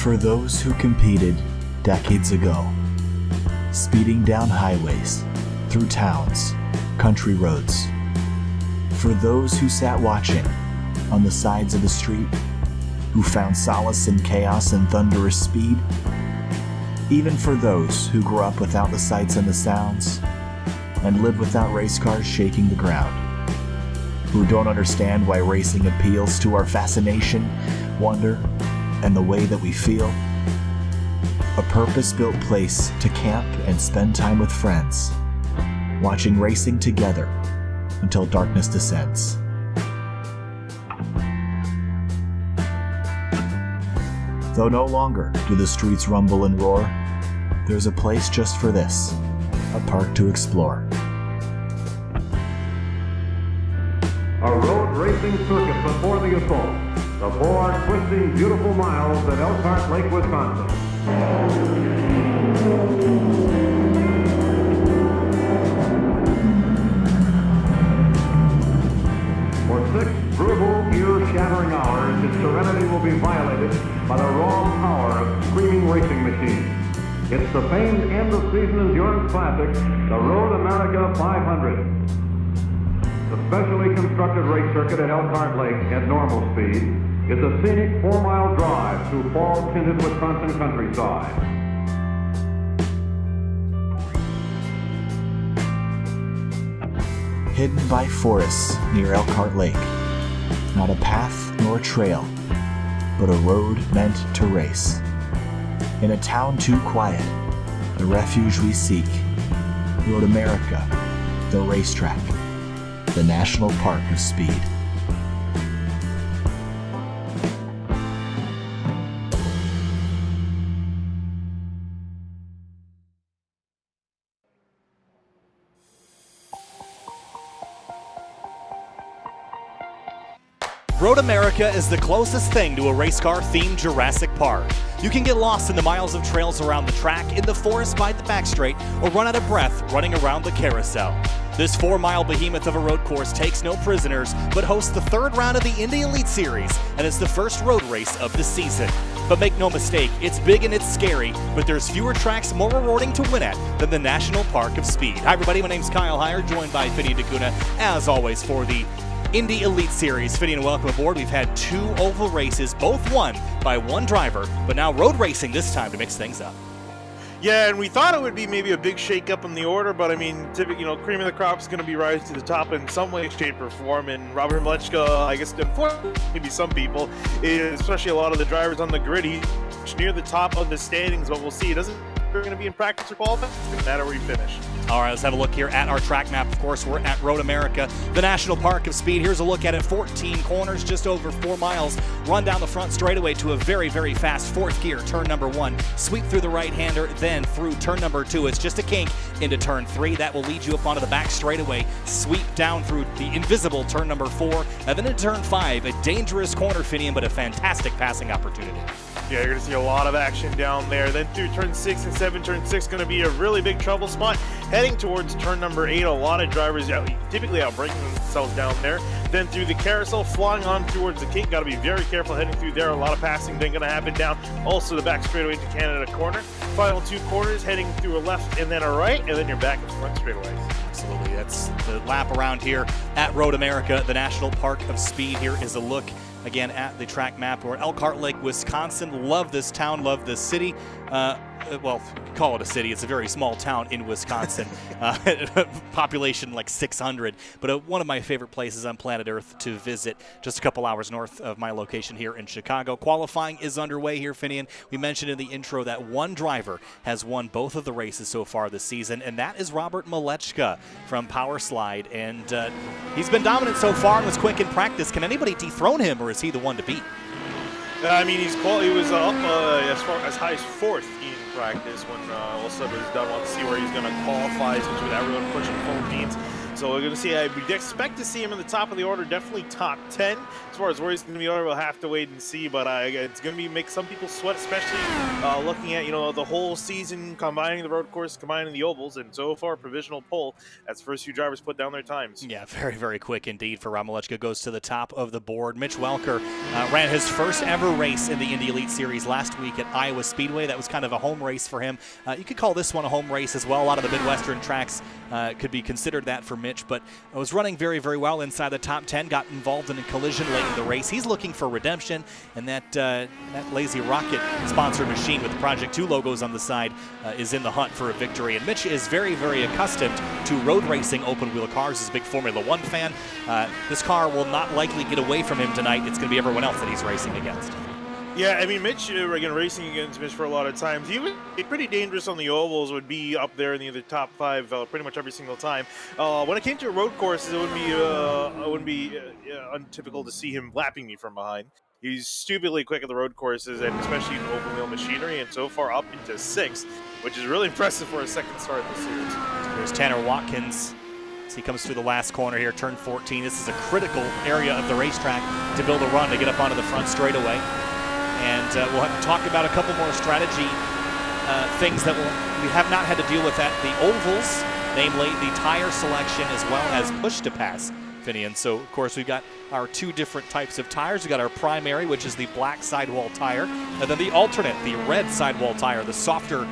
For those who competed decades ago, speeding down highways, through towns, country roads. For those who sat watching on the sides of the street, who found solace in chaos and thunderous speed. Even for those who grew up without the sights and the sounds, and live without race cars shaking the ground. Who don't understand why racing appeals to our fascination, wonder, and the way that we feel. A purpose-built place to camp and spend time with friends, watching racing together until darkness descends. Though no longer do the streets rumble and roar, there's a place just for this, a park to explore. A road racing circuit before the assault. The 4 twisting, beautiful miles at Elkhart Lake, Wisconsin. For 6 brutal, ear-shattering hours, its serenity will be violated by the raw power of screaming racing machines. It's the famed end-of-season endurance classic, the Road America 500. The specially constructed race circuit at Elkhart Lake at normal speed is a scenic 4-mile drive through fall-tinted Wisconsin countryside. Hidden by forests near Elkhart Lake, not a path nor a trail, but a road meant to race. In a town too quiet, the refuge we seek, Road America, the racetrack, the National Park of Speed. Road America is the closest thing to a race car-themed Jurassic Park. You can get lost in the miles of trails around the track, in the forest by the back straight, or run out of breath running around the carousel. This 4-mile behemoth of a road course takes no prisoners, but hosts the 3rd round of the Indy Elite Series, and it's the first road race of the season. But make no mistake, it's big and it's scary, but there's fewer tracks more rewarding to win at than the National Park of Speed. Hi everybody, my name's Kyle Heyer, joined by Finian DeCuna, as always, for the Indy Elite Series. Finian, welcome aboard. We've had 2 oval races, both won by 1 driver, but now road racing this time to mix things up. Yeah, and we thought it would be maybe a big shake-up in the order, but I mean, cream of the crop is going to be rising to the top in some way, shape, or form. And Robert Mleczka, I guess, unfortunately, maybe some people, especially a lot of the drivers on the grid, he's near the top of the standings, but we'll see. It doesn't matter going to be in practice or qualifying. It's going to matter where you finish. All right, let's have a look here at our track map. Of course, we're at Road America, the National Park of Speed. Here's a look at it. 14 corners, just over 4 miles. Run down the front straightaway to a very, very fast 4th gear, turn number 1. Sweep through the right-hander, then through turn number 2. It's just a kink into turn 3. That will lead you up onto the back straightaway. Sweep down through the invisible turn number 4. And then into turn 5, a dangerous corner, Finian, but a fantastic passing opportunity. Yeah, you're going to see a lot of action down there. Then through turn 6 and 7, turn 6 going to be a really big trouble spot. Heading towards turn number 8, a lot of drivers typically outbraking themselves down there. Then through the carousel, flying on towards the kink. Got to be very careful heading through there. A lot of passing then going to happen down. Also the back straightaway to Canada corner. Final 2 corners, heading through a left and then a right, and then you're back at front straightaway. Absolutely, that's the lap around here at Road America, the National Park of Speed. Here is a look again at the track map. We're at Elkhart Lake, Wisconsin. Love this town, love this city. Well, call it a city. It's a very small town in Wisconsin. Population like 600, but one of my favorite places on planet Earth to visit, just a couple hours north of my location here in Chicago. Qualifying is underway here, Finian. We mentioned in the intro that 1 driver has won both of the races so far this season, and that is Robert Mleczka from Power Slide. And he's been dominant so far and was quick in practice. Can anybody dethrone him, or is he the one to beat? I mean, he was up as high as 4th in practice when all said was done. Want to see where he's going to qualify, especially with that road pushing full beans. So we're going to see, we expect to see him in the top of the order, definitely top 10. As far as where he's going to be ordered, we'll have to wait and see, but it's going to make some people sweat, especially looking at, the whole season, combining the road course, combining the ovals, and so far, provisional pole, as the first few drivers put down their times. Yeah, very, very quick indeed for Malechka. Goes to the top of the board. Mitch Welker ran his first ever race in the Indy Elite Series last week at Iowa Speedway. That was kind of a home race for him. You could call this one a home race as well. A lot of the Midwestern tracks could be considered that for Mitch, but was running very, very well inside the top 10, got involved in a collision late in the race. He's looking for redemption, and that Lazy Rocket sponsored machine with the Project 2 logos on the side is in the hunt for a victory. And Mitch is very, very accustomed to road racing open-wheel cars. He's a big Formula One fan. This car will not likely get away from him tonight. It's going to be everyone else that he's racing against. Yeah, I mean, Mitch, again, racing against Mitch for a lot of times. He was pretty dangerous on the ovals, would be up there in the top 5 pretty much every single time. When it came to road courses, it wouldn't be untypical to see him lapping me from behind. He's stupidly quick at the road courses, and especially in open wheel machinery, and so far up into 6th, which is really impressive for a second start in the series. There's Tanner Watkins as he comes through the last corner here, turn 14. This is a critical area of the racetrack to build a run to get up onto the front straightaway. And we'll have to talk about a couple more strategy things that we have not had to deal with at the ovals, namely the tire selection as well as push-to-pass, Finian. So, of course, we've got our 2 different types of tires. We've got our primary, which is the black sidewall tire, and then the alternate, the red sidewall tire, the softer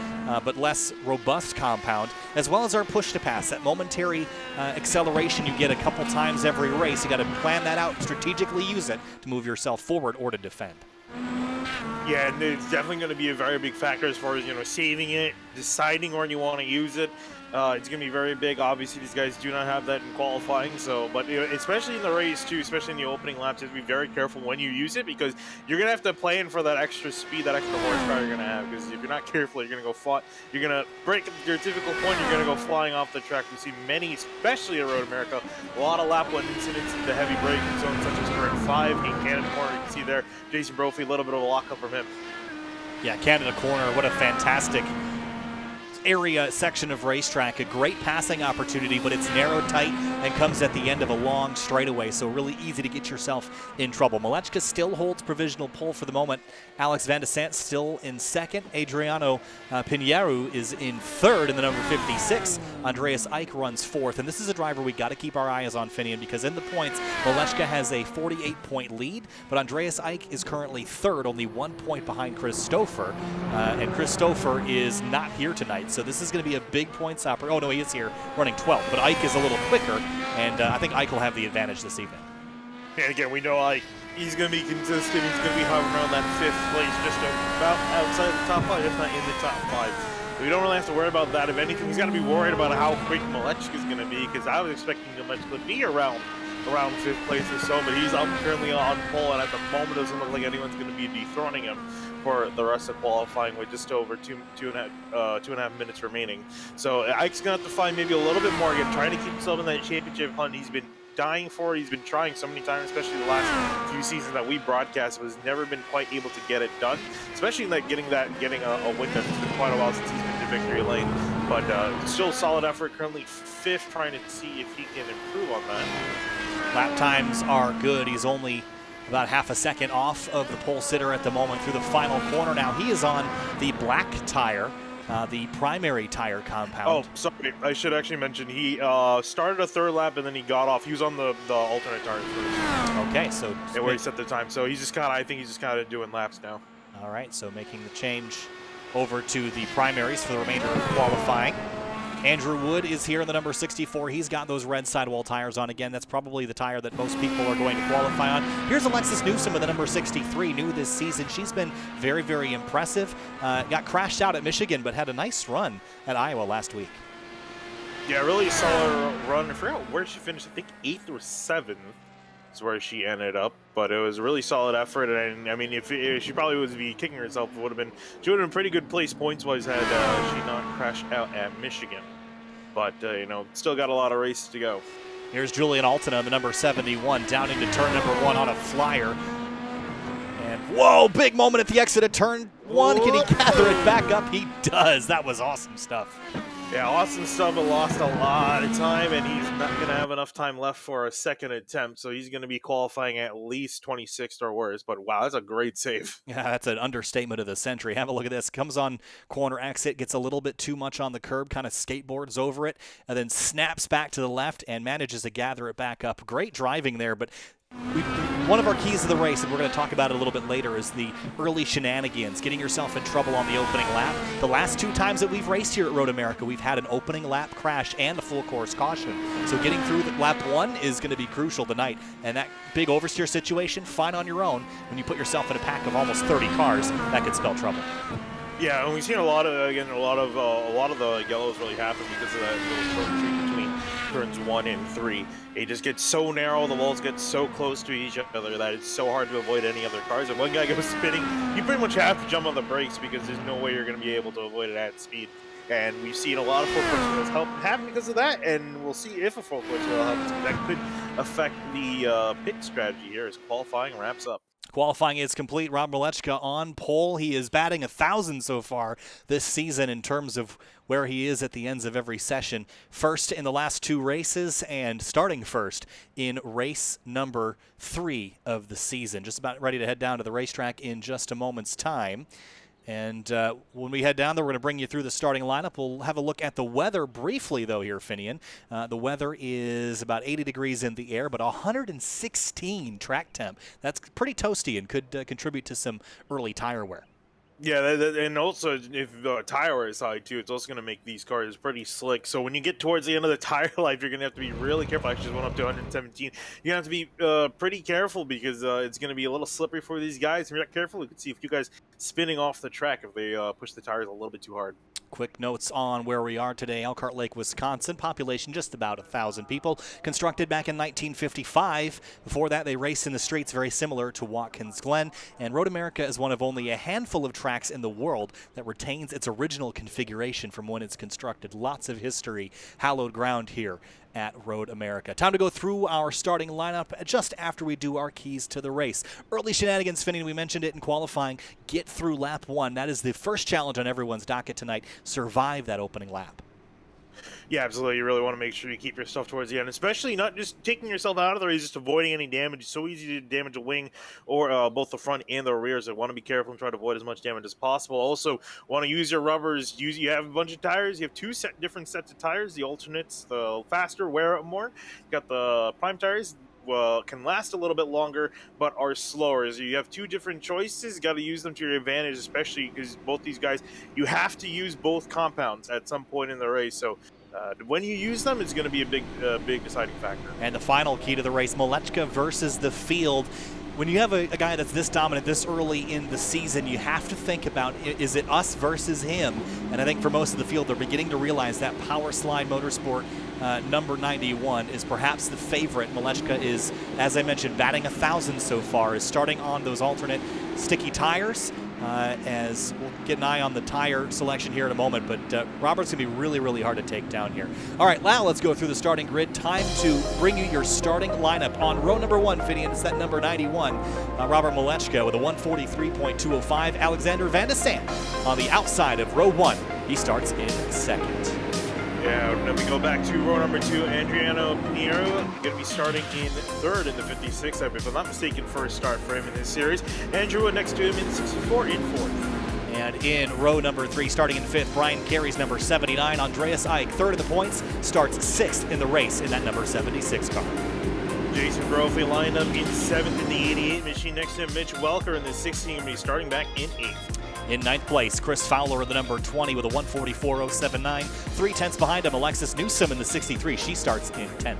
but less robust compound, as well as our push-to-pass, that momentary acceleration you get a couple times every race. You got to plan that out, strategically use it to move yourself forward or to defend. Yeah, and it's definitely going to be a very big factor as far as, saving it, deciding when you want to use it. It's going to be very big. Obviously, these guys do not have that in qualifying. So, but especially in the race too, especially in the opening laps, you have to be very careful when you use it, because you're going to have to plan for that extra speed, that extra horsepower you're going to have. Because if you're not careful, you're going to go fly. You're going to break your typical point. You're going to go flying off the track. We see many, especially at Road America, a lot of lap 1 incidents in the heavy braking zone, such as turn 5 in Canada Corner. You can see there, Jason Brophy, a little bit of a lockup from him. Yeah, Canada Corner, what a fantastic area section of racetrack. A great passing opportunity, but it's narrow, tight, and comes at the end of a long straightaway, so really easy to get yourself in trouble. Malechka still holds provisional pole for the moment. Alex Van de Sant still in 2nd. Adriano Pinheiro is in 3rd in the number 56. Andreas Eich runs 4th, and this is a driver we got to keep our eyes on, Finian, because in the points, Malechka has a 48-point lead, but Andreas Eich is currently 3rd, only 1 point behind Christopher, and Christopher is not here tonight. So this is going to be a big points opportunity. Oh, no, he is here running 12th, but Eich is a little quicker, and I think Eich will have the advantage this evening. And again, we know Eich, he's going to be consistent. He's going to be hovering around that 5th place, just about outside the top 5, if not in the top 5. We don't really have to worry about that. If anything, he's got to be worried about how quick Malechka is going to be, because I was expecting Malechka to be around 5th place or so, but he's up currently on pole, and at the moment, it doesn't look like anyone's going to be dethroning him for the rest of qualifying with just over two and a half minutes remaining. So Eich's going to have to find maybe a little bit more, again, trying to keep himself in that championship hunt. He's been dying for it. He's been trying so many times, especially the last few seasons that we broadcast, but has never been quite able to get it done, especially in that getting a win done. It's been quite a while since he's been to victory lane, but still solid effort. Currently 5th, trying to see if he can improve on that. Lap times are good. He's only about half a second off of the pole sitter at the moment through the final corner. Now he is on the black tire, the primary tire compound. Oh, sorry. I should actually mention he started a 3rd lap and then he got off. He was on the alternate tire first. Okay, so where he set the time. So he's just kind of, I think he's just kind of doing laps now. All right, so making the change over to the primaries for the remainder of qualifying. Andrew Wood is here in the number 64. He's got those red sidewall tires on again. That's probably the tire that most people are going to qualify on. Here's Alexis Newsom with the number 63, new this season. She's been very, very impressive. Got crashed out at Michigan, but had a nice run at Iowa last week. Yeah, really solid run. I forgot where she finished. I think 8th or 7th is where she ended up. But it was a really solid effort. And I mean, if she probably would be kicking herself, she would have been pretty good place points-wise had she not crashed out at Michigan. But, still got a lot of races to go. Here's Julian Altena, the number 71, down into turn number 1 on a flyer. And whoa, big moment at the exit of turn 1. Can he gather it back up? He does. That was awesome stuff. Yeah, Austin Stubble lost a lot of time, and he's not going to have enough time left for a second attempt, so he's going to be qualifying at least 26th or worse. But wow, that's a great save. Yeah, that's an understatement of the century. Have a look at this. Comes on corner exit, gets a little bit too much on the curb, kind of skateboards over it, and then snaps back to the left and manages to gather it back up. Great driving there, but one of our keys to the race, and we're going to talk about it a little bit later, is the early shenanigans, getting yourself in trouble on the opening lap. The last 2 times that we've raced here at Road America, we've had an opening lap crash and a full course caution. So getting through lap 1 is going to be crucial tonight. And that big oversteer situation, fine on your own. When you put yourself in a pack of almost 30 cars, that could spell trouble. Yeah, and we've seen a lot of the yellows really happen because of that little short streak between turns 1 and 3. It just gets so narrow, the walls get so close to each other that it's so hard to avoid any other cars. And one guy goes spinning, you pretty much have to jump on the brakes because there's no way you're going to be able to avoid it at speed. And we've seen a lot of full course help happen because of that, and we'll see if a full course will happen. That could affect the pit strategy here as qualifying wraps up. Qualifying is complete. Rob Malechka on pole. He is batting 1,000 so far this season in terms of where he is at the ends of every session. First in the last 2 races and starting first in race number 3 of the season. Just about ready to head down to the racetrack in just a moment's time. And when we head down there, we're going to bring you through the starting lineup. We'll have a look at the weather briefly, though, here, Finian. The weather is about 80 degrees in the air, but 116 track temp. That's pretty toasty and could contribute to some early tire wear. Yeah, and also if the tire wear is high too, it's also going to make these cars pretty slick. So when you get towards the end of the tire life, you're going to have to be really careful. I just went up to 117. You're going to have to be pretty careful because it's going to be a little slippery for these guys. If you're not careful, you can see a few guys spinning off the track if they push the tires a little bit too hard. Quick notes on where we are today. Elkhart Lake, Wisconsin. Population just about 1,000 people. Constructed back in 1955. Before that, they raced in the streets very similar to Watkins Glen. And Road America is one of only a handful of tracks in the world that retains its original configuration from when it's constructed. Lots of history, hallowed ground here at Road America. Time to go through our starting lineup just after we do our keys to the race. Early shenanigans, Finney, we mentioned it in qualifying. Get through lap 1. That is the first challenge on everyone's docket tonight. Survive that opening lap. Yeah, absolutely. You really want to make sure you keep yourself towards the end, especially not just taking yourself out of the race, just avoiding any damage. It's so easy to damage a wing or both the front and the rear, so want to be careful and try to avoid as much damage as possible. Also, want to use your rubbers. You have a bunch of tires. You have 2 different sets of tires, the alternates, the faster, wear it more. You got the prime tires. Can last a little bit longer, but are slower. So you have 2 different choices. Got to use them to your advantage, especially because both these guys, you have to use both compounds at some point in the race. So when you use them, it's going to be a big deciding factor. And the final key to the race, Malechka versus the field. When you have a guy that's this dominant this early in the season, you have to think about, is it us versus him? And I think for most of the field, they're beginning to realize that Power Slide Motorsport number 91 is perhaps the favorite. Malechka is, as I mentioned, batting 1,000 so far, is starting on those alternate sticky tires. As we'll get an eye on the tire selection here in a moment, but Robert's going to be really, really hard to take down here. All right, now let's go through the starting grid. Time to bring you your starting lineup. On row number 1, Finian, it's that number 91, Robert Malechka with a 143.205. Alexander Van de Sand on the outside of row 1. He starts in second. Yeah, then we go back to row number 2, Adriano Pinheiro, going to be starting in third in the 56, if I'm not mistaken, first start for him in this series. Andrew next to him in 64 in fourth. And in row number 3, starting in 5th, Brian Carey's number 79. Andreas Eick, third of the points, starts 6th in the race in that number 76 car. Jason Brophy lined up in 7th in the 88 machine. Next to him, Mitch Welker in the 16, going to be starting back in 8th. In 9th place, Chris Fowler in the number 20 with a 144.079. 3/10 behind him, Alexis Newsom in the 63. She starts in 10th.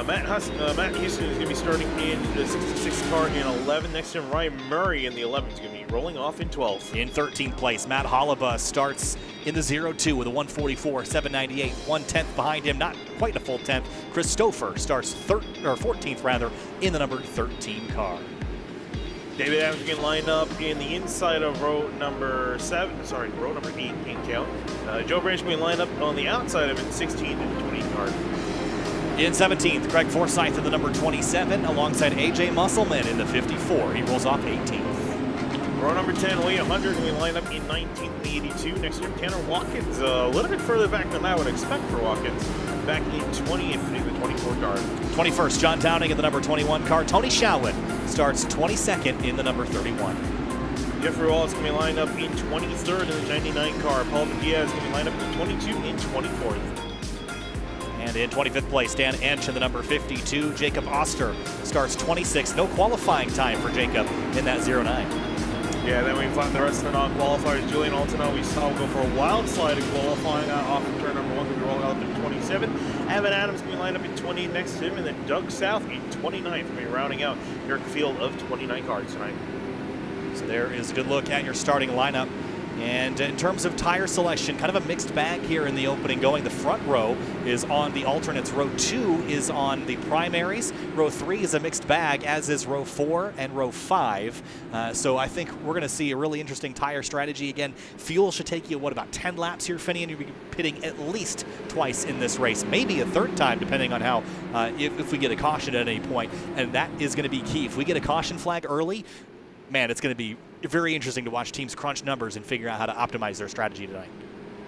Matt Houston is going to be starting in the 66 car in 11. Next to him, Ryan Murray in the 11 is going to be rolling off in 12th. In 13th place, Matt Hollaba starts in the 02 with a 144.798. 1/10 behind him, not quite a full 10th. Chris Stouffer starts 14th rather in the number 13 car. David Adams getting lined up in the inside of row number 8 can't count. Joe Branch being lined up on the outside of it, 16 and 20 car. In 17th, Greg Forsyth in the number 27, alongside AJ Musselman in the 54. He rolls off 18th. Row number 10, Lee 100, we line up in 1982. Next year, Tanner Watkins, a little bit further back than I would expect for Watkins. Back in 20th in the 24 car. 21st, John Downing in the number 21 car. Tony Showin starts 22nd in the number 31. Jeffrey Wallace is going to be lined up in 23rd in the 99 car. Paul Diaz is going to be lined up in 22 in 24th. And in 25th place, Dan Ench in the number 52. Jacob Oster starts 26th. No qualifying time for Jacob in that 09. Yeah, then we find the rest of the non-qualifiers. Julian Altona, we saw go for a wild slide in qualifying off of turn number 1 to roll out to 27. Evan Adams going to be lined up in 20 next to him, and then Doug South in 29th going to be rounding out your field of 29 cars tonight. So there is a good look at your starting lineup. And in terms of tire selection, kind of a mixed bag here in the opening going. The front row is on the alternates. Row 2 is on the primaries. Row 3 is a mixed bag, as is row 4 and row 5. So I think we're going to see a really interesting tire strategy. Again, fuel should take you, what, about 10 laps here, Finney, and you'll be pitting at least twice in this race, maybe a third time, depending on how, if we get a caution at any point. And that is going to be key. If we get a caution flag early, man, it's going to be very interesting to watch teams crunch numbers and figure out how to optimize their strategy tonight.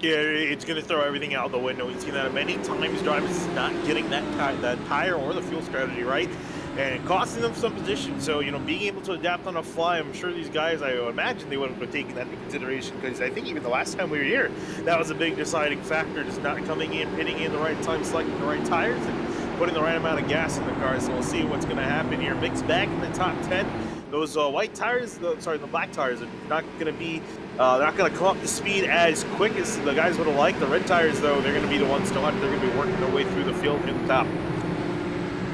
Yeah, it's going to throw everything out the window. We've seen that many times. Drivers not getting that tire or the fuel strategy right, and costing them some position. So, you know, being able to adapt on the fly, I'm sure these guys, I would imagine they would have taken that into consideration, because I think even the last time we were here, that was a big deciding factor, just not coming in, pitting in the right time, selecting the right tires, and putting the right amount of gas in the car. So we'll see what's going to happen here. Mixed bag in the top 10. Those white tires, the black tires are not going to be, they're not going to come up to speed as quick as the guys would have liked. The red tires, though, they're going to be the ones they're going to be working their way through the field in the top.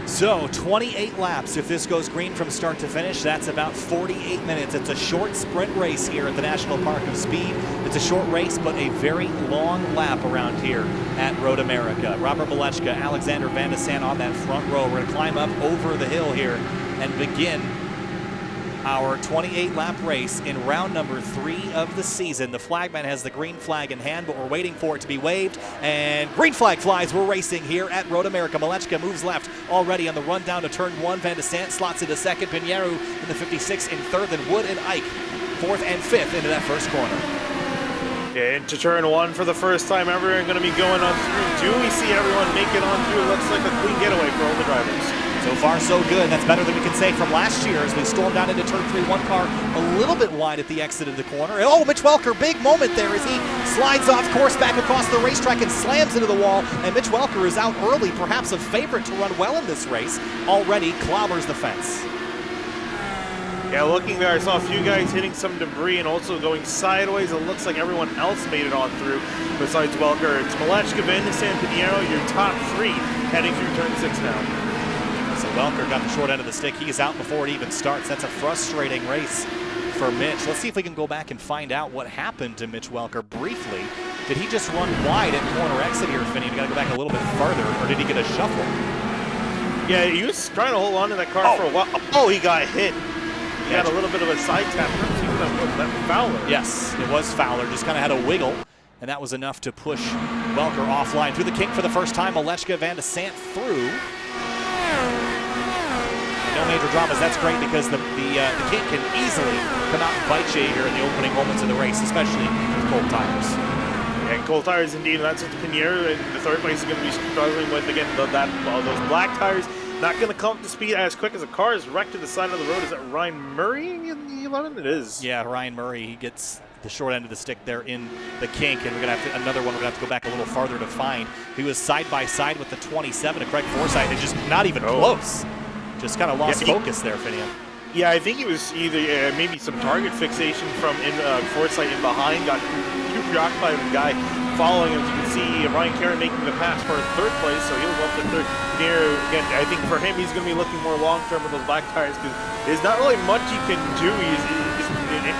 So 28 laps if this goes green from start to finish. That's about 48 minutes. It's a short sprint race here at the National Park of Speed. It's a short race, but a very long lap around here at Road America. Robert Malechka, Alexander Van de Sant on that front row. We're going to climb up over the hill here and begin our 28-lap race in round number 3 of the season. The flagman has the green flag in hand, but we're waiting for it to be waved. And green flag flies. We're racing here at Road America. Malechka moves left already on the run down to turn 1. Van de Sant slots into second. Pinheiro in the 56 in third. Then Wood and Ike 4th and 5th into that first corner. Yeah, into turn 1 for the first time ever. We're going to be going on through. Do we see everyone make it on through? It looks like a clean getaway for all the drivers. So far, so good. That's better than we can say from last year as we stormed down into turn 3. One car a little bit wide at the exit of the corner. And oh, Mitch Welker, big moment there as he slides off course back across the racetrack and slams into the wall. And Mitch Welker is out early, perhaps a favorite to run well in this race. Already clobbers the fence. Yeah, looking there, I saw a few guys hitting some debris and also going sideways. It looks like everyone else made it on through besides Welker. It's Malechka, Van de Sant, Pinheiro, your top 3 heading through turn 6 now. So Welker got the short end of the stick. He's out before it even starts. That's a frustrating race for Mitch. Let's see if we can go back and find out what happened to Mitch Welker briefly. Did he just run wide at corner exit here, Finney? We got to go back a little bit farther, or did he get a shuffle? Yeah, he was trying to hold on to that car for a while. Oh, he got hit. He had a little bit of a side tap. That Fowler. Yes, it was Fowler. Just kind of had a wiggle, and that was enough to push Welker offline. Through the kink for the first time, Malechka, Van de Sant through. No major dramas. That's great because the kink can easily come out and bite you here in the opening moments of the race, especially with cold tires. And cold tires indeed, and that's what the Pinheiro in the third place is going to be struggling with. Again, those black tires not going to come up to speed as quick as a car is wrecked to the side of the road. Is that Ryan Murray in the 11? It is. Yeah, Ryan Murray. He gets the short end of the stick there in the kink, and we're going to have to, another one we're going to have to go back a little farther to find. He was side by side with the 27 of Craig Forsyth, and just not even close. Just kind of lost focus there, Finian. Yeah, I think it was either maybe some target fixation from Forsyth in behind, got too preoccupied with the guy following him. As you can see, Ryan Caron making the pass for third place, so he'll go up to third. There again, I think for him, he's going to be looking more long-term with those black tires because there's not really much he can do.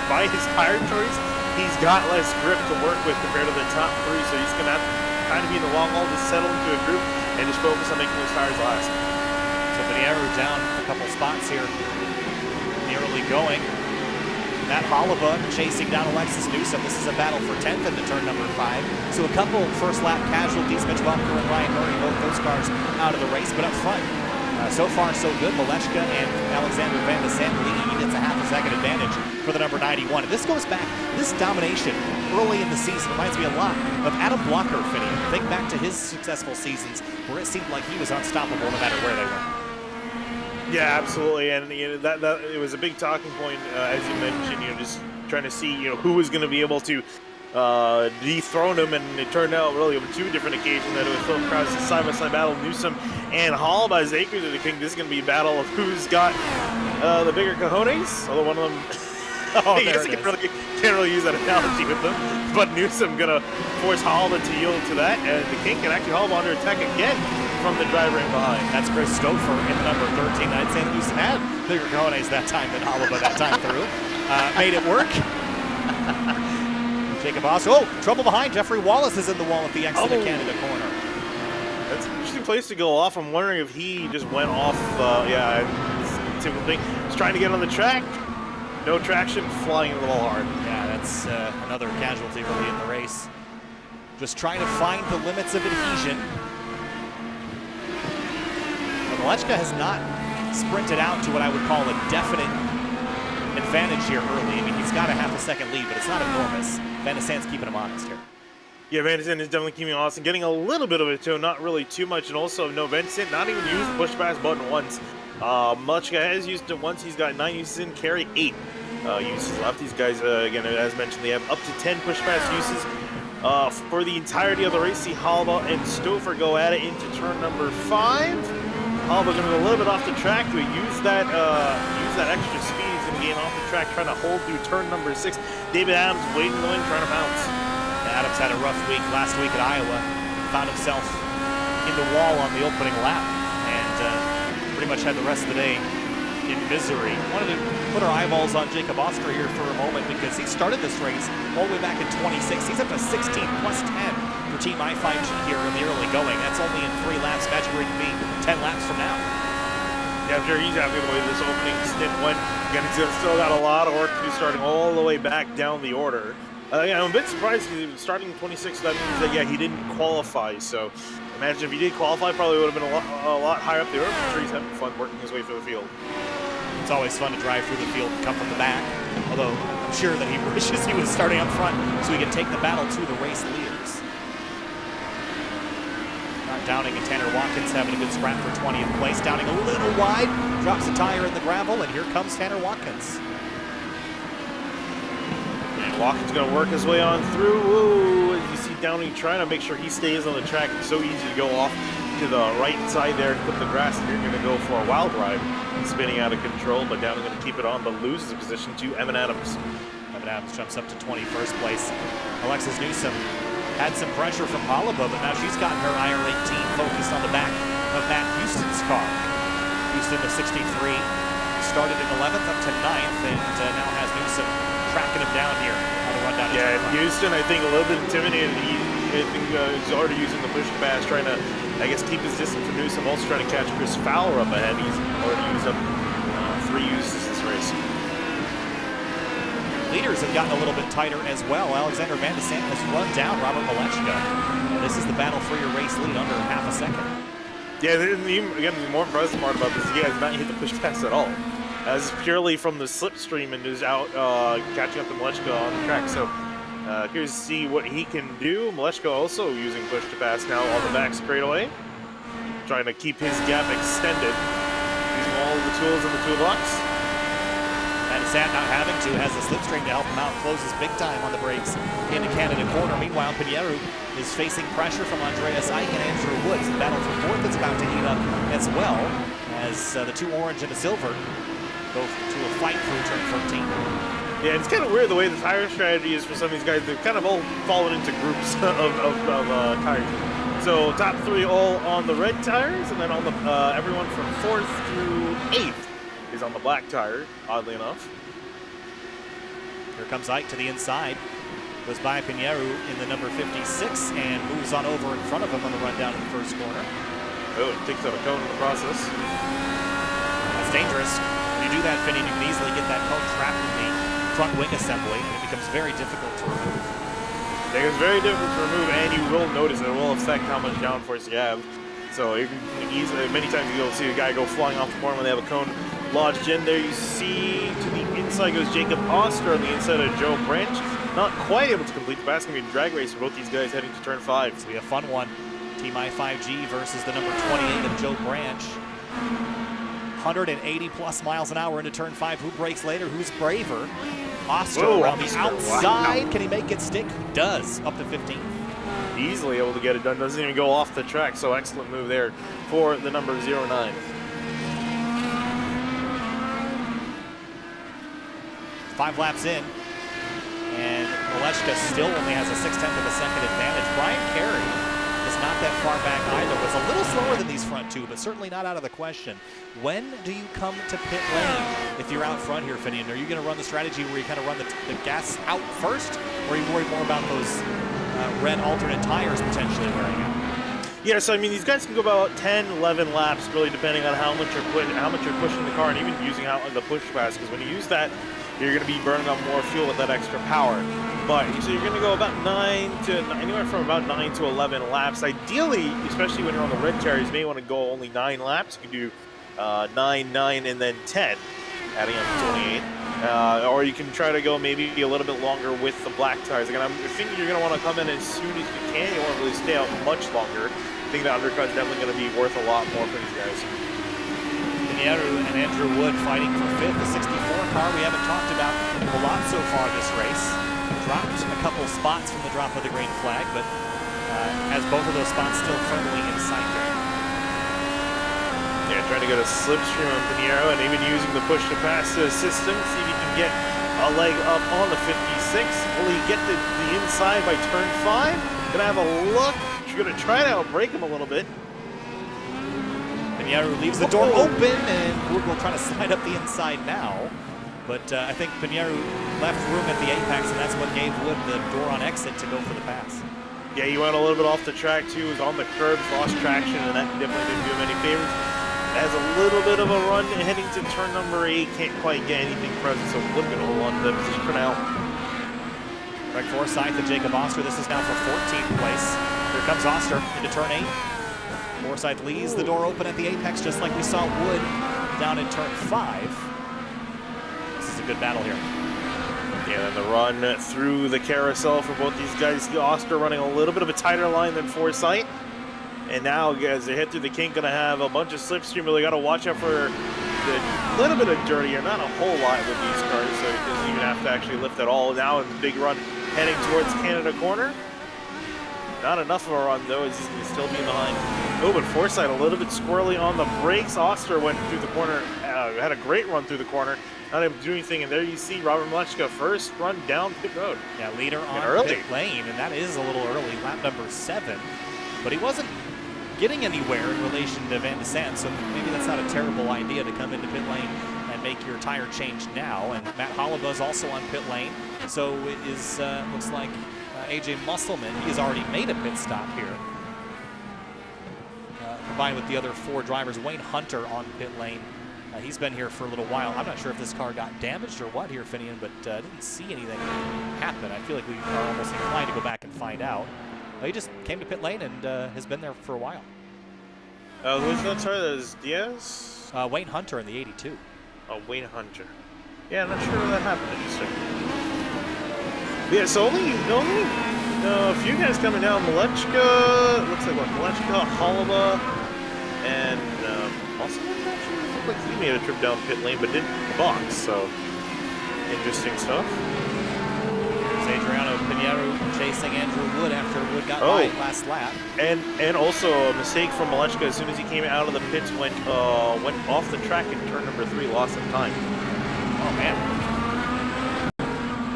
By his tire choice, he's got less grip to work with compared to the top 3, so he's going to have to kind of be in the long haul, just settle into a group and just focus on making those tires last. So Pinheiro down a couple spots here in the early going. Matt Hollabug chasing down Alexis Newsom. This is a battle for 10th into turn number 5. So a couple first lap casualties, Mitch Welker and Ryan Murray, both those cars out of the race. But up front, So far, so good. Maleshka and Alexander Van de Sant leading. It's a half a second advantage for the number 91. And this goes back, this domination early in the season reminds me a lot of Adam Blocker, Finney. Think back to his successful seasons where it seemed like he was unstoppable no matter where they went. Yeah, absolutely, and that it was a big talking point, as you mentioned. Just trying to see who was going to be able to dethrone him, and it turned out really over 2 different occasions that it was Philip Krause's side-by-side battle, Newsom and Hall by Zakers of the King. This is going to be a battle of who's got the bigger cojones, although one of them I guess you can't really use that analogy with them, but Newsom going to force Hall to yield to that, and the King can actually haul under attack again from the driver in behind. That's Chris Stouffer in the number 13. I'd say Newsom had bigger cojones that time than Oliva that time through. Made it work. Jacob Oster. Oh, trouble behind. Jeffrey Wallace is in the wall at the exit of Canada corner. That's an interesting place to go off. I'm wondering if he just went off. Yeah, typical thing. He's trying to get on the track. No traction, flying a little hard. Yeah, that's another casualty early in the race. Just trying to find the limits of adhesion. But Maleshka has not sprinted out to what I would call a definite advantage here early. I mean, he's got a half a second lead, but it's not enormous. Van de Sant's keeping him honest here. Yeah, Van de Sant is definitely keeping honest and getting a little bit of a toe, not really too much. And also, no, Van de Sant not even used the push pass button once. Maleshka has used it once. He's got 9 uses in, carry 8 uses left. These guys, again, as mentioned, they have up to 10 push pass uses for the entirety of the race. See Halba and Stouffer go at it into turn number 5. Halba going to go a little bit off the track to use that extra speed. He's going to gain off the track, trying to hold through turn number 6. David Adams waiting in the wing, trying to bounce. Adams had a rough week last week at Iowa. Found himself in the wall on the opening lap, and pretty much had the rest of the day in misery. Wanted to put our eyeballs on Jacob Oster here for a moment because he started this race all the way back in 26. He's up to 16 plus 10 for Team I5G here in the early going. That's only in 3 laps. Imagine where he can be 10 laps from now. Yeah, I'm sure he's happy with the way this opening stint went. Again, he's still got a lot of work to do, starting all the way back down the order. I'm a bit surprised because he was starting in 26. That means that, yeah, he didn't qualify. So imagine if he did qualify, probably would have been a lot higher up the order. I'm sure he's having fun working his way through the field. It's always fun to drive through the field and come from the back, although I'm sure that he wishes he was starting up front so he could take the battle to the race leaders. Downing and Tanner Watkins having a good scrap for 20th place. Downing a little wide, drops a tire in the gravel, and here comes Tanner Watkins. And Watkins going to work his way on through. Ooh, you see Downing trying to make sure he stays on the track. It's so easy to go off to the right side there and put the grass, and you're going to go for a wild ride, spinning out of control, but Downing going to keep it on, but loses the position to Evan Adams. Evan Adams jumps up to 21st place. Alexis Newsom had some pressure from Holiba, but now she's gotten her IR-18 focused on the back of Matt Houston's car. Houston, the 63, started in 11th up to 9th, and now has Newsom tracking him down here on the run down. Yeah, Houston, I think, a little bit intimidated. I think he's already using the push pass, trying to, I guess, keep his distance from Newsom. Also trying to catch Chris Fowler up ahead. He's already used up 3 uses this race. Leaders have gotten a little bit tighter as well. Alexander Van de Sant has run down Robert Maleshka. This is the battle for your race lead under half a second. Yeah, again, the more impressive part about this, he has not hit the push pass at all. As purely from the slipstream and is out catching up to Maleshka on the track. So here's to see what he can do. Maleshka also using push to pass now on the back straightaway, trying to keep his gap extended, using all of the tools in the toolbox. Van de Sant not having to, has the slipstream to help him out, closes big time on the brakes into Canada corner. Meanwhile, Pinheiro is facing pressure from Andreas Ike and Andrew Woods. The battle for 4th is about to heat up as well, as the 2 orange and a silver go to a fight through turn 13. Yeah, it's kind of weird the way the tire strategy is for some of these guys. They've kind of all fallen into groups of tires. So top 3 all on the red tires, and then on the everyone from 4th through 8th is on the black tire, oddly enough. Here comes Ike to the inside. Goes by Pinheiro in the number 56 and moves on over in front of him on the run down in the first corner. Oh, it takes out a cone in the process. That's dangerous. When you do that, Finney, you can easily get that cone trapped in the front wing assembly, and it becomes very difficult to remove. It is very difficult to remove, and you will notice it will affect how much downforce you have. So you can easily, many times you'll see a guy go flying off the corner when they have a cone lodged in there. You see to the inside goes Jacob Oster on the inside of Joe Branch. Not quite able to complete the pass. It's going to be a drag race for both these guys heading to turn 5. It's going to be a fun one. Team I5G versus the number 28 of Joe Branch. 180 plus miles an hour into turn 5. Who brakes later? Who's braver? Oster around the outside. Wow. Can he make it stick? He does. Up to 15. Easily able to get it done. Doesn't even go off the track. So excellent move there for the number 09. 5 laps in. And Malechka still only has a 0.6 of a second advantage. Brian Carey is not that far back either. Was a little slower than these front two, but certainly not out of the question. When do you come to pit lane if you're out front here, Finian? Are you going to run the strategy where you kind of run the gas out first, or are you worried more about those red alternate tires potentially wearing out? Yeah, so I mean, these guys can go about 10, 11 laps, really depending on how much you're pushing the car, and even using the push pass. Because when you use that, you're going to be burning up more fuel with that extra power. But so you're going to go about anywhere from about 9 to 11 laps. Ideally, especially when you're on the red tires, you may want to go only 9 laps. You can do 9, 9, and then 10, adding up to 28. Or you can try to go maybe a little bit longer with the black tires. Again, I'm thinking you're going to want to come in as soon as you can. You won't really stay out much longer. I think the undercut's definitely going to be worth a lot more for these guys. Aero and Andrew Wood fighting for 5th. The 64 car we haven't talked about a lot so far this race. Dropped a couple spots from the drop of the green flag, but has both of those spots still firmly in sight there. Yeah, trying to go to slipstream on Pinheiro and even using the push-to-pass system. See if you can get a leg up on the 56. Will he get the inside by turn 5? Gonna have a look. She's gonna try to outbrake him a little bit. Pinheiro leaves the door open, and Wood will try to slide up the inside now. But I think Pinheiro left room at the apex, and that's what gave Wood the door on exit to go for the pass. Yeah, he went a little bit off the track too. Was on the curbs, lost traction, and that definitely didn't do him any favors. Has a little bit of a run heading to turn number 8. Can't quite get anything present, so Wood gonna hold on to the position for now. Greg Forsyth and Jacob Oster. This is now for 14th place. Here comes Oster into turn 8. Forsyth leaves the door open at the apex, just like we saw Wood down in turn 5. This is a good battle here. Yeah, and the run through the carousel for both these guys. Oster running a little bit of a tighter line than Forsyth. And now, as they head through the kink, going to have a bunch of slipstream. Really got to watch out for the little bit of dirty, or not a whole lot with these cars, so he doesn't even have to actually lift at all. Now in the big run heading towards Canada Corner. Not enough of a run, though, as he's going to still be behind. Oh, but Forsyth a little bit squirrely on the brakes. Oster went through the corner, had a great run through the corner. Not able to do anything, and there you see Robert Malechka first run down pit road. Yeah, leader on pit lane, and that is a little early, lap number 7. But he wasn't getting anywhere in relation to Van de Sant, so maybe that's not a terrible idea to come into pit lane and make your tire change now. And Matt Hollabuzz also on pit lane, so it is looks like AJ Musselman, he has already made a pit stop here. Combined with the other 4 drivers, Wayne Hunter on pit lane. He's been here for a little while. I'm not sure if this car got damaged or what here, Finian, but didn't see anything happen. I feel like we are almost inclined to go back and find out. He just came to pit lane and has been there for a while. Who's that? Sorry, that is Diaz? Wayne Hunter in the 82. Oh, Wayne Hunter. Yeah, I'm not sure when that happened. Interesting. Yeah, so only a few guys coming down. Malechka, looks like what? Malechka, Hollaba, and also looked like he made a trip down pit lane, but didn't box. So interesting stuff. Adriano Pinheiro chasing Andrew Wood after Wood got by last lap. And also a mistake from Malechka. As soon as he came out of the pits, went off the track in turn number 3, lost some time. Oh man.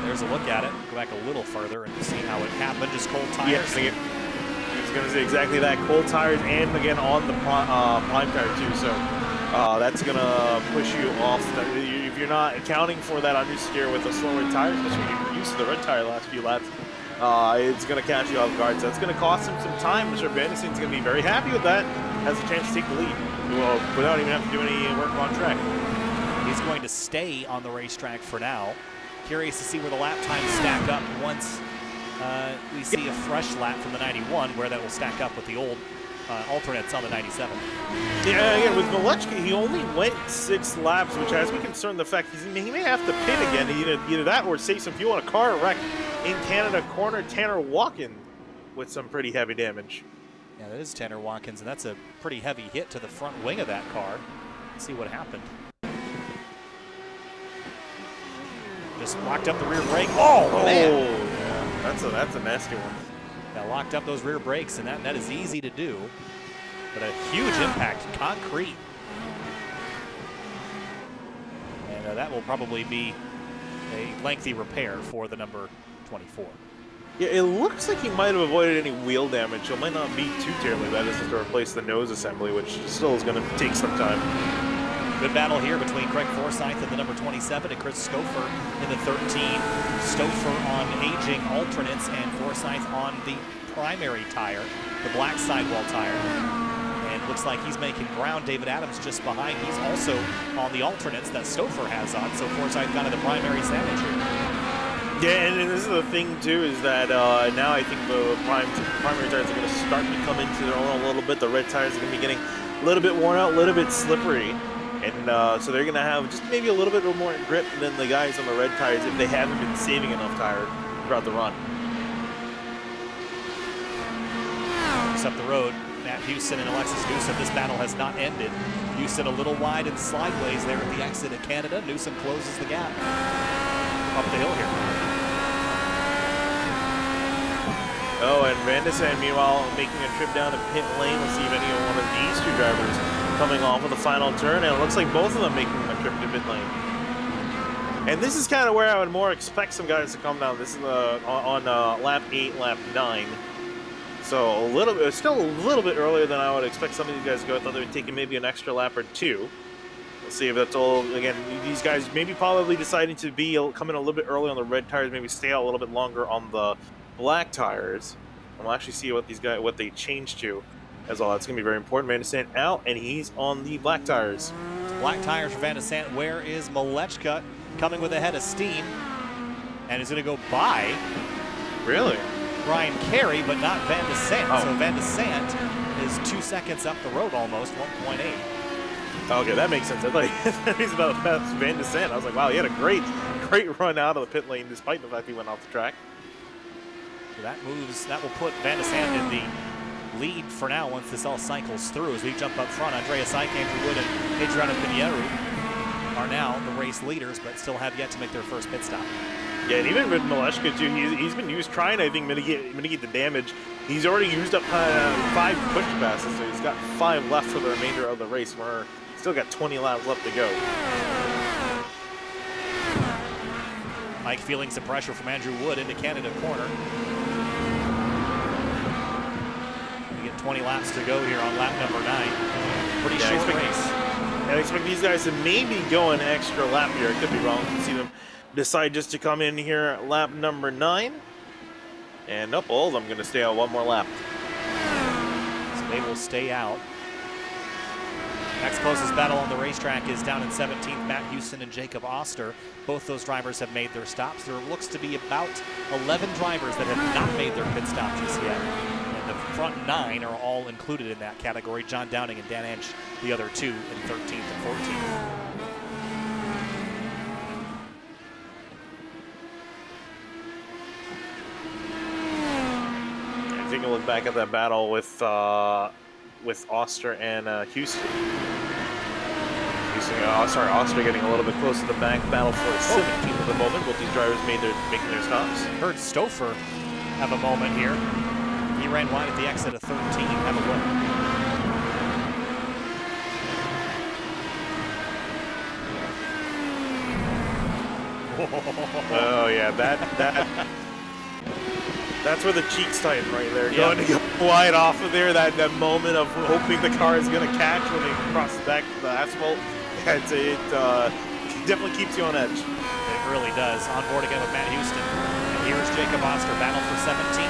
There's a look at it. Go back a little further and see how it happened. Just cold tires. Yes, he was going to say exactly that. Cold tires, and again on the prime tire too. So that's going to push you off. If you're not accounting for that understeer with a slower tire, especially when you're used to the red tire last few laps, it's going to catch you off guard. So that's going to cost him some time. I'm sure Vanderson's going to be very happy with that. Has a chance to take the lead without even having to do any work on track. He's going to stay on the racetrack for now. Curious to see where the lap times stack up once we see a fresh lap from the 91, where that will stack up with the old alternates on the 97. Yeah, again, with Malechka, he only went 6 laps, which has me concerned the fact he may have to pit again, either that or save some fuel on a car wreck in Canada corner. Tanner Walken with some pretty heavy damage. Yeah, that is Tanner Watkins, and that's a pretty heavy hit to the front wing of that car. Let's see what happened. Just locked up the rear brake. Oh, man! Yeah, that's a nasty one. Yeah, locked up those rear brakes, and that is easy to do. But a huge impact, concrete. And that will probably be a lengthy repair for the number 24. Yeah, it looks like he might have avoided any wheel damage, so it might not be too terribly bad. This is to replace the nose assembly, which still is going to take some time. Good battle here between Craig Forsyth and the number 27 and Chris Stouffer in the 13. Stouffer on aging alternates and Forsyth on the primary tire, the black sidewall tire. And looks like he's making ground. David Adams just behind. He's also on the alternates that Stouffer has on, so Forsyth got to the primary sandwich here. Yeah, and this is the thing too, is that now I think the primary tires are going to start to come into their own a little bit. The red tires are going to be getting a little bit worn out, a little bit slippery. And so they're going to have just maybe a little bit more grip than the guys on the red tires if they haven't been saving enough tire throughout the run. Looks up the road, Matt Houston and Alexis Newsom. This battle has not ended. Houston a little wide and sideways there at the exit of Canada. Newsom closes the gap up the hill here. Oh, and Van de Sande, meanwhile, making a trip down to pit lane. Let's see if any one of these two drivers coming off of the final turn, and it looks like both of them making a trip to pit lane. And this is kind of where I would more expect some guys to come down. This is on lap 8, lap 9. So still a little bit earlier than I would expect some of these guys to go. I thought they would take maybe an extra lap or two. We'll see if that's all. Again, these guys maybe probably deciding to come in a little bit early on the red tires, maybe stay out a little bit longer on the black tires. And we'll actually see what they changed to as well. That's going to be very important. Van de Sande out, and he's on the black tires. Black tires for Van de Sande. Where is Malechka coming with a head of steam? And is going to go by. Really? Brian Carey, but not Van de Sande. Oh. So Van de Sande is 2 seconds up the road almost, 1.8. Okay, that makes sense. I thought he's about past Van de Sande. I was like, wow, he had a great run out of the pit lane despite the fact he went off the track. So that will put Van de Sande in the lead for now once this all cycles through. As we jump up front, Andreas Ike, Andrew Wood, and Adriano Pinheiro are now the race leaders, but still have yet to make their first pit stop. Yeah, and even with Malechka too, he's been trying, I think, mitigate the damage. He's already used up 5 push passes, so he's got 5 left for the remainder of the race. We're still got 20 laps left to go. Mike feeling some pressure from Andrew Wood into Canada corner. We get 20 laps to go here on lap number 9. Pretty short race. I expect these guys to maybe go an extra lap here. I could be wrong. You can see them decide just to come in here at lap number 9. And nope, all of them going to stay out one more lap. So they will stay out. Next closest battle on the racetrack is down in 17th, Matt Houston and Jacob Oster. Both those drivers have made their stops. There looks to be about 11 drivers that have not made their pit stop just yet. And the front 9 are all included in that category. John Downing and Dan Ench, the other 2 in 13th and 14th. Taking a look back at that battle with Oster and Houston. Oster getting a little bit closer to the back. Battle for 17th at the moment. Both these drivers making their stops. Heard Stouffer have a moment here. He ran wide at the exit of 13. Have a look. Oh yeah, that's where the cheeks tighten right there. Yeah. Going to go wide off of there. That moment of hoping the car is going to catch when they cross back the asphalt. It definitely keeps you on edge. It really does. On board again with Matt Houston. And here's Jacob Oster, battle for 17th.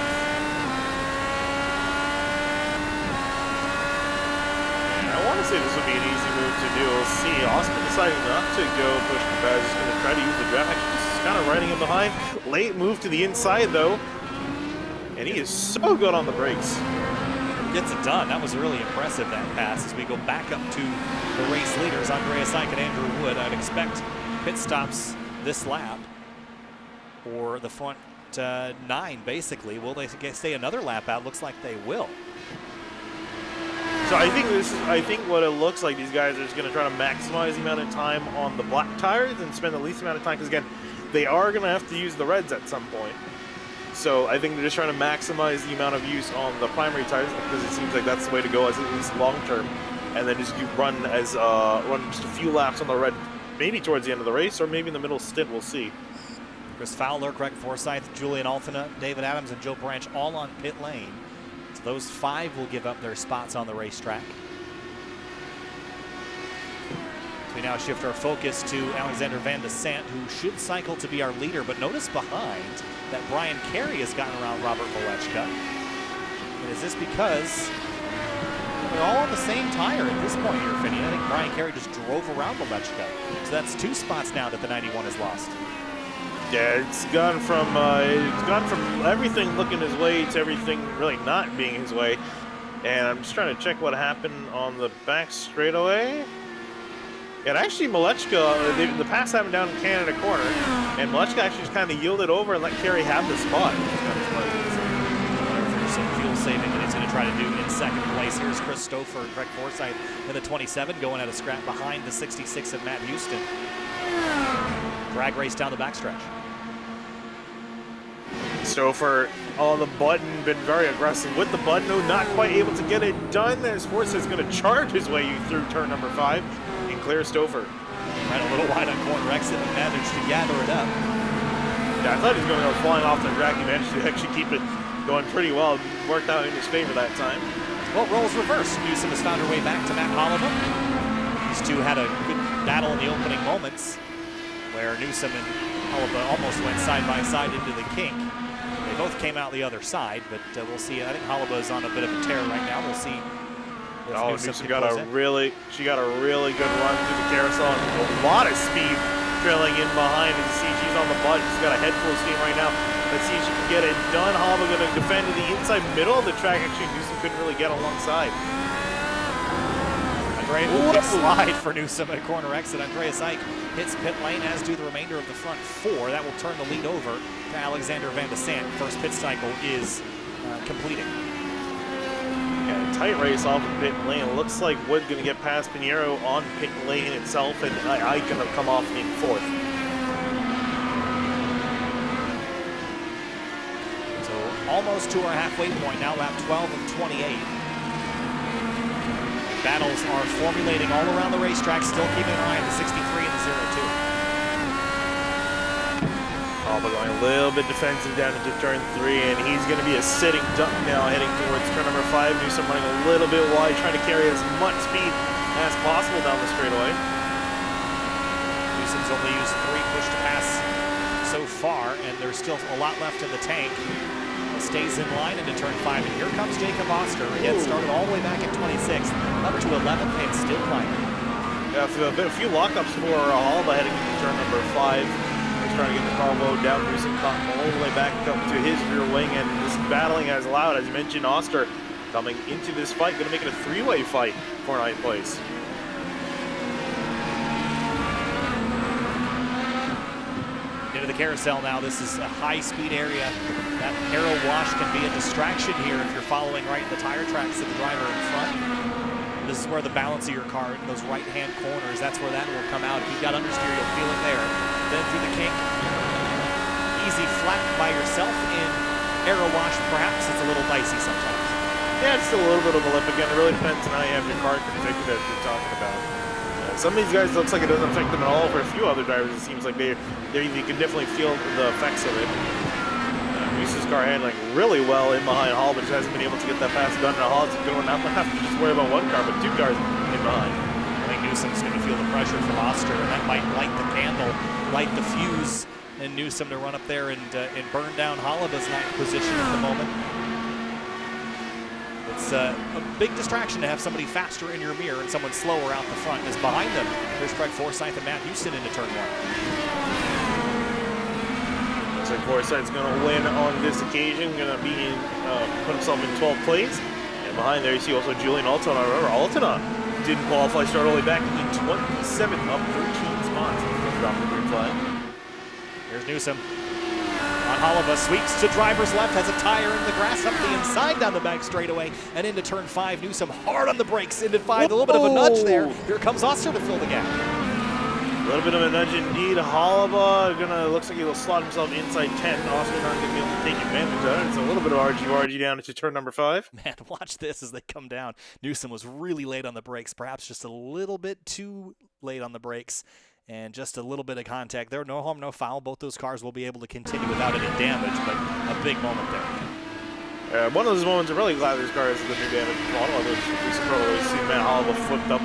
I want to say this would be an easy move to do. We'll see. Austin deciding not to go push the pads. He's going to try to use the draft. Actually, just kind of riding him behind. Late move to the inside, though. And he is so good on the brakes. gets it done. That was really impressive, that pass, as we go back up to the race leaders, Andreas Ike and Andrew Wood. I'd expect pit stops this lap for the front 9, basically. Will they stay another lap out? Looks like they will. So I think what it looks like, these guys are just going to try to maximize the amount of time on the black tires and spend the least amount of time, because again, they are going to have to use the reds at some point. So I think they're just trying to maximize the amount of use on the primary tires, because it seems like that's the way to go, as at least long term, and then just run just a few laps on the red, maybe towards the end of the race, or maybe in the middle stint. We'll see. Chris Fowler, Craig Forsyth, Julian Althina, David Adams, and Joe Branch all on pit lane. So those 5 will give up their spots on the racetrack. So we now shift our focus to Alexander Van de Sant, who should cycle to be our leader, but notice behind that Brian Carey has gotten around Robert Malechka. And is this because they're all on the same tire at this point here, Finney? I think Brian Carey just drove around Malechka. So that's 2 spots now that the 91 has lost. Yeah, it's gone from everything looking his way to everything really not being his way. And I'm just trying to check what happened on the back straightaway. And actually, Malechka, the pass happened down in Canada corner, and Malechka actually just kind of yielded over and let Carey have the spot. There's some fuel saving that he's going to try to do in second place. Here's Chris Stouffer and Greg Forsyth in the 27, going at a scrap behind the 66 of Matt Houston. Drag race down the backstretch. Stouffer on the button, been very aggressive with the button, though not quite able to get it done, as Forsyth is going to charge his way through turn number 5 and clear Stouffer. Ran a little wide on corner exit and managed to gather it up. Yeah, I thought he was going to go flying off the track. He managed to actually keep it going pretty well. Worked out in his favor that time. Well, roles reversed. Newsom has found her way back to Matt Holloway. These two had a good battle in the opening moments, where Newsom and Holloway almost went side by side into the kink. They both came out the other side, but we'll see. I think Holloway's on a bit of a tear right now. We'll see. Oh, Newsom got a really good run through the carousel, and a lot of speed trailing in behind. And you see she's on the butt. She's got a head full of steam right now. Let's see if she can get it done. Holloway going to defend to the inside middle of the track. Actually, Newsom couldn't really get alongside. A great slide for Newsom at corner exit. Andreas Ike hits pit lane, as do the remainder of the front 4. That will turn the lead over to Alexander Van de Sant. First pit cycle is completing. Yeah, tight race off of pit lane. Looks like Wood going to get past Pinheiro on pit lane itself, and Ike going to come off in 4th. So almost to our halfway point now, lap 12 of 28. Battles are formulating all around the racetrack, still keeping an eye on the 63 and the 02. But going a little bit defensive down into turn 3, and he's going to be a sitting duck now heading towards turn number 5. Newsom running a little bit wide, trying to carry as much speed as possible down the straightaway. Newsom's only used 3 push to pass so far, and there's still a lot left in the tank. Stays in line into turn 5, and here comes Jacob Oster. Again, started all the way back at 26th, up to 11th, and still climbing. Yeah, a few lockups for Holloway heading into turn number 5. He's trying to get the car low down through some all the way back up to his rear wing, and this battling has allowed, as you mentioned, Oster coming into this fight, going to make it a 3-way fight for 9th place. Into the carousel now. This is a high-speed area. That Aero wash can be a distraction here if you're following right in the tire tracks of the driver in front. This is where the balance of your car in those right-hand corners, that's where that will come out. If you've got understeer, you'll feel it there. Then through the kink. Easy flat by yourself in Aero wash. Perhaps it's a little dicey sometimes. Yeah, it's still a little bit of a lip. Again, it really depends on how you have your car configured, as we're talking about. Some of these guys, looks like it doesn't affect them at all. For a few other drivers, it seems like you can definitely feel the effects of it. Newsom's car handling really well in behind Hall, but just hasn't been able to get that pass done. Now Hall's going to not have to just worry about 1 car, but 2 cars in behind. I think Newsom's going to feel the pressure from Oster, and that might light the candle, light the fuse, and Newsom to run up there and burn down Holloway's 9th position at the moment. It's a big distraction to have somebody faster in your mirror and someone slower out the front. As behind them, there's Craig Forsyth and Matt Houston into turn 1. Looks like Forsyth's going to win on this occasion. Going to be put himself in 12th place, and behind there, you see also Julian Altona. Remember, Altona didn't qualify, started all the way back in 27th, up 13 spots. Drop the green flag. Here's Newsom. On Holova, sweeps to driver's left, has a tire in the grass up the inside down the back straightaway and into turn 5. Newsom hard on the brakes into 5. A little bit of a nudge there. Here comes Oster to fill the gap. A little bit of a nudge indeed. Holova looks like he'll slot himself inside 10. Oster not going to be able to take advantage of it. It's a little bit of RG down into turn number 5. Man, watch this as they come down. Newsom was really late on the brakes, perhaps just a little bit too late on the brakes. And just a little bit of contact there. No harm, no foul. Both those cars will be able to continue without any damage, but a big moment there. One of those moments, I'm really glad this car is the new damage model. Although we should probably see Matt Holova flipped up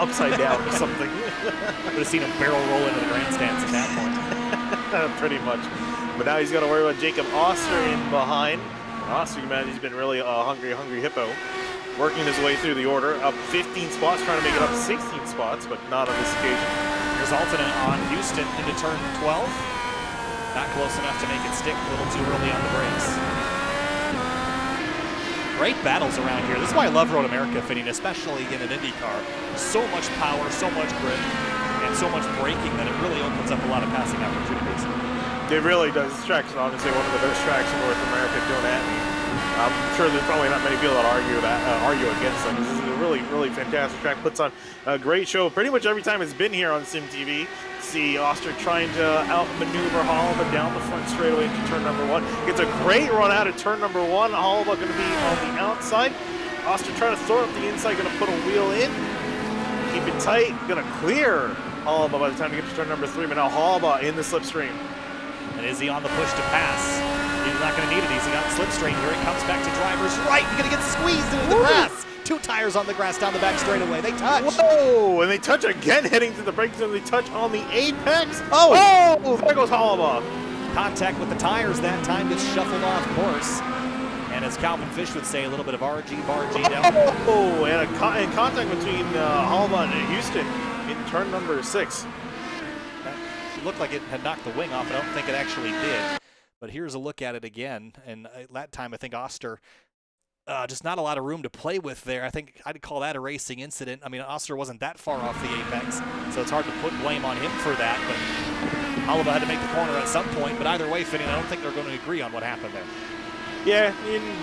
upside down or something. Would have seen him barrel roll into the grandstands at that point. Pretty much. But now he's got to worry about Jacob Oster in behind. And Oster, man, he's been really a hungry hippo. Working his way through the order. Up 15 spots, trying to make it up 16 spots, but not on this occasion. Here's Altona on Houston into turn 12. Not close enough to make it stick, a little too early on the brakes. Great battles around here. This is why I love Road America fitting, especially in an Indy car. So much power, so much grip, and so much braking that it really opens up a lot of passing opportunities. It really does. This track is honestly one of the best tracks in North America doing that. I'm sure there's probably not many people that argue against them. This is a really fantastic track. Puts on a great show pretty much every time it's been here on Sim TV. See Oster trying to outmaneuver Holova down the front straightaway into turn number 1. Gets a great run out of turn number 1. Holova going to be on the outside. Oster trying to throw it up the inside, going to put a wheel in. Keep it tight. Going to clear Holova by the time to get to turn number 3. But now Holova in the slipstream. And Izzy on the push to pass. He's not going to need it. He's got the slipstream. Here he comes back to driver's right. He's going to get squeezed into the grass. 2 tires on the grass down the back straightaway. They touch. Whoa! And they touch again, heading to the brake zone. They touch on the apex. Oh! There goes Holova. Contact with the tires that time, gets shuffled off course. And as Calvin Fish would say, a little bit of RG down. Oh! And in contact between Holova and Houston in turn number 6. It looked like it had knocked the wing off. I don't think it actually did. But here's a look at it again. And that time, I think Oster, just not a lot of room to play with there. I think I'd call that a racing incident. I mean, Oster wasn't that far off the apex, so it's hard to put blame on him for that. But Holova had to make the corner at some point. But either way, Finney, I don't think they're going to agree on what happened there. Yeah,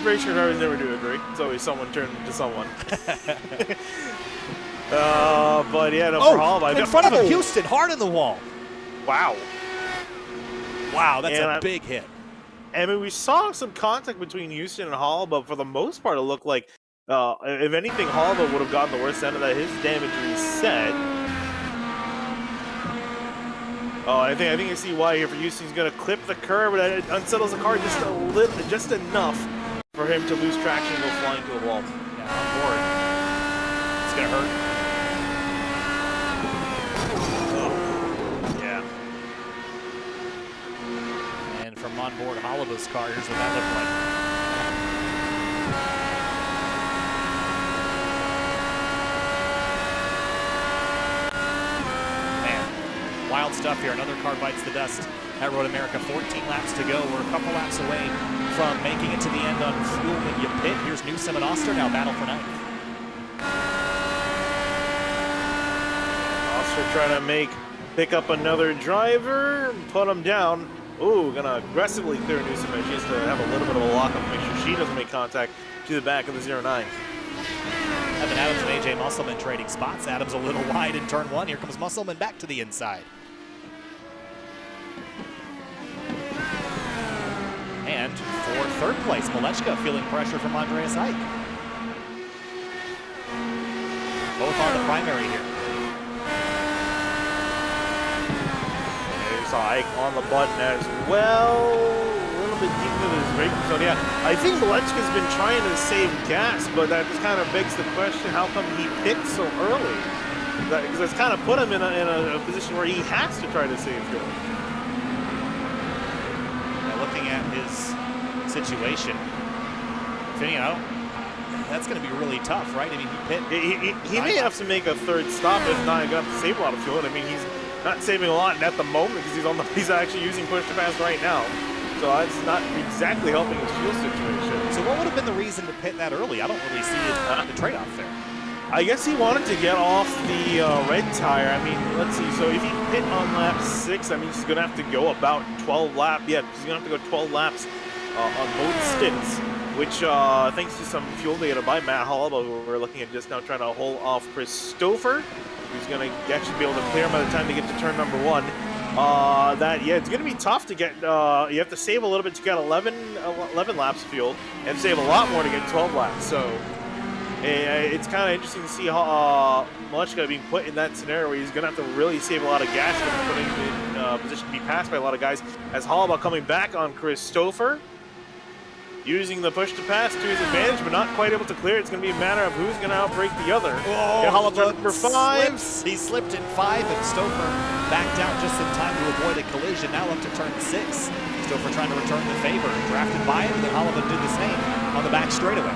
race car drivers never do agree. It's always someone turning to someone. But yeah, no, for Holova. In front of him, Houston, hard in the wall. Wow. Wow, that's a big hit. I mean, we saw some contact between Houston and Holova, but for the most part, it looked like, if anything, Holova would have gotten the worst end of that. His damage reset. Oh, I think I see why here for Houston. He's going to clip the curb, but it unsettles the car just enough for him to lose traction and go flying to a wall. Yeah, on board. It's going to hurt. From on board Holova's car, here's what that looked like. Man, wild stuff here. Another car bites the dust at Road America. 14 laps to go. We're a couple laps away from making it to the end on fuel when you pit. Here's Newsom and Oster now battle for ninth. Oster trying to pick up another driver, put him down. Ooh, gonna aggressively clear Newsom. She has to have a little bit of a lock-up to make sure she doesn't make contact to the back of the 09. Evan Adams and AJ Musselman trading spots. Adams a little wide in turn 1. Here comes Musselman back to the inside. And for third place, Malechka feeling pressure from Andreas Ike. Both on the primary here. Ike on the button as well. A little bit deep into his braking zone. Yeah, I think Malechka's been trying to save gas, but that just kind of begs the question: how come he picked so early? Because it's kind of put him in a position where he has to try to save fuel. Now looking at his situation, you know, that's going to be really tough, right? I mean, he may have to make a third stop if not going to save a lot of fuel. I mean, he's not saving a lot at the moment because he's actually using push to pass right now. so that's not exactly helping his fuel situation. So what would have been the reason to pit that early? I don't really see the trade-off there. I guess he wanted to get off the red tire. I mean, let's see. So if he pit on lap 6, that means he's going to have to go about 12 laps. Yeah, he's going to have to go 12 laps on both stints, which thanks to some fuel data by Matt Hollowell, who we're looking at just now trying to hold off Christopher, who's going to actually be able to clear him by the time they get to turn number 1. It's going to be tough to get, you have to save a little bit to get 11 laps of fuel, and save a lot more to get 12 laps, so it's kind of interesting to see how Malechka being put in that scenario where he's going to have to really save a lot of gas when he's putting him in position to be passed by a lot of guys, as Hollowell coming back on Christopher, using the push to pass to his advantage, but not quite able to clear. It's going to be a matter of who's going to outbrake the other. Oh, Hollowell number 5. He slipped in 5, and Stouffer backed out just in time to avoid a collision. Now up to turn 6. Stouffer trying to return the favor. Drafted by him, and then Hollowell did the same on the back straightaway.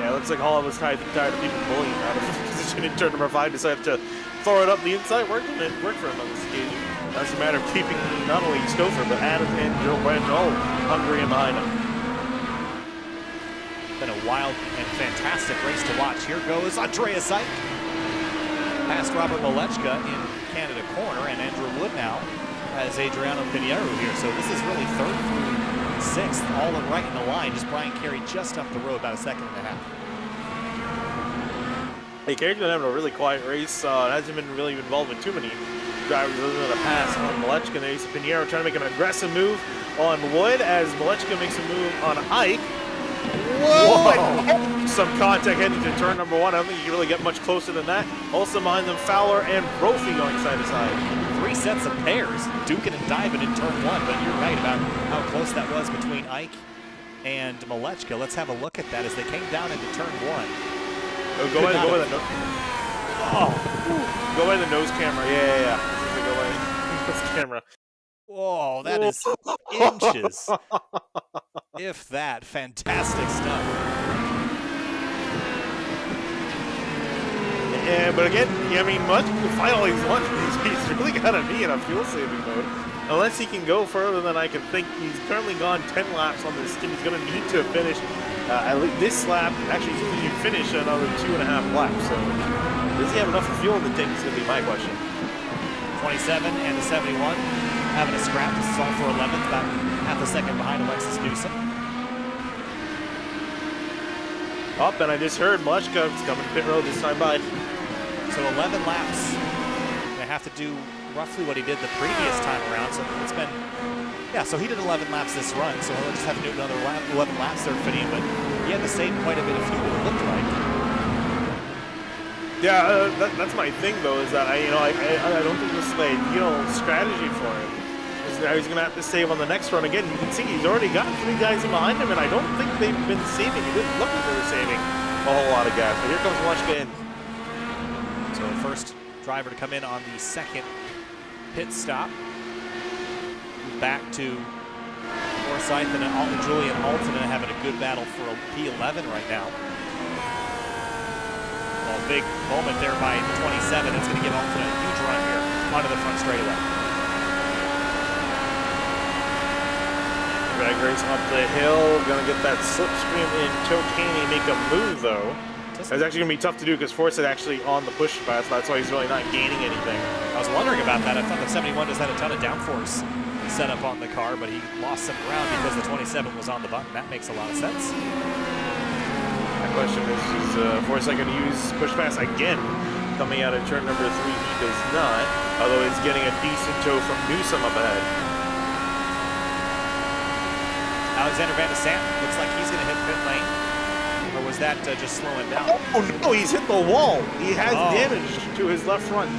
Yeah, it looks like Hollowell was tired of people bullying out of position in turn number 5. Decided to throw it up the inside. Worked for him on this occasion. Now it's a matter of keeping not only Stouffer, but Adam and Joe Branch all hungry and behind him. Been a wild and fantastic race to watch. Here goes Andreas Ike. Past Robert Malechka in Canada corner, and Andrew Wood now has Adriano Pinheiro here. So this is really 3rd through 6th, all in right in the line. Just Brian Carey just up the road, about a 1.5 seconds. Hey, Carey's been having a really quiet race. Hasn't been really involved with too many drivers other than a pass on Malechka. And there's Pinheiro trying to make an aggressive move on Wood as Malechka makes a move on Ike. Whoa! Some contact heading to turn number 1. I don't think you can really get much closer than that. Also behind them, Fowler and Brophy going side to side. 3 sets of pairs, duking and diving in turn 1, but you're right about how close that was between Ike and Malechka. Let's have a look at that as they came down into turn 1. Oh, go by the nose camera. Yeah. Go by the nose camera. Whoa, that is inches. If that, fantastic stuff. Yeah, but again, I mean, finally he's really got to be in a fuel-saving mode. Unless he can go further than I can think. He's currently gone 10 laps on this stint. He's going to need to finish at least this lap. Actually, he's going to finish another 2.5 laps. So, does he have enough fuel in the tank? Is going to be my question. 27 and the 71 having a scrap. This is all for 11th, about 1/2 second behind Alexis Newsom. Up, and I just heard Malechka is coming to pit road this time by. So 11 laps. They have to do roughly what he did the previous time around. So it's been, so he did 11 laps this run. So he'll just have to do another 11 laps there for him. But he had to save quite a bit of fuel, it looked like. Yeah, that's my thing though. Is that I don't think this is the ideal strategy for him. Now he's going to have to save on the next run again. You can see he's already got 3 guys in behind him, and I don't think they've been saving. It didn't look like they were saving a whole lot of gas. But here comes Malechka in. So first driver to come in on the 2nd pit stop. Back to Forsyth and Julian Alton having a good battle for a P11 right now. Well, big moment there by 27. It's going to give Alton a huge run here onto the front straightaway. Drag race up the hill, gonna get that slipstream in Tokani, make a move though. It's actually gonna be tough to do because Forsyth actually on the push pass, that's why he's really not gaining anything. I was wondering about that. I thought the 71 just had a ton of downforce set up on the car, but he lost some ground because the 27 was on the button. That makes a lot of sense. The question is Forsyth gonna use push pass again? Coming out of turn number 3, he does not, although he's getting a decent tow from Newsom up ahead. Alexander Van de Sant looks like he's going to hit pit lane. Or was that just slowing down? Oh no, he's hit the wall. He has damage to his left front.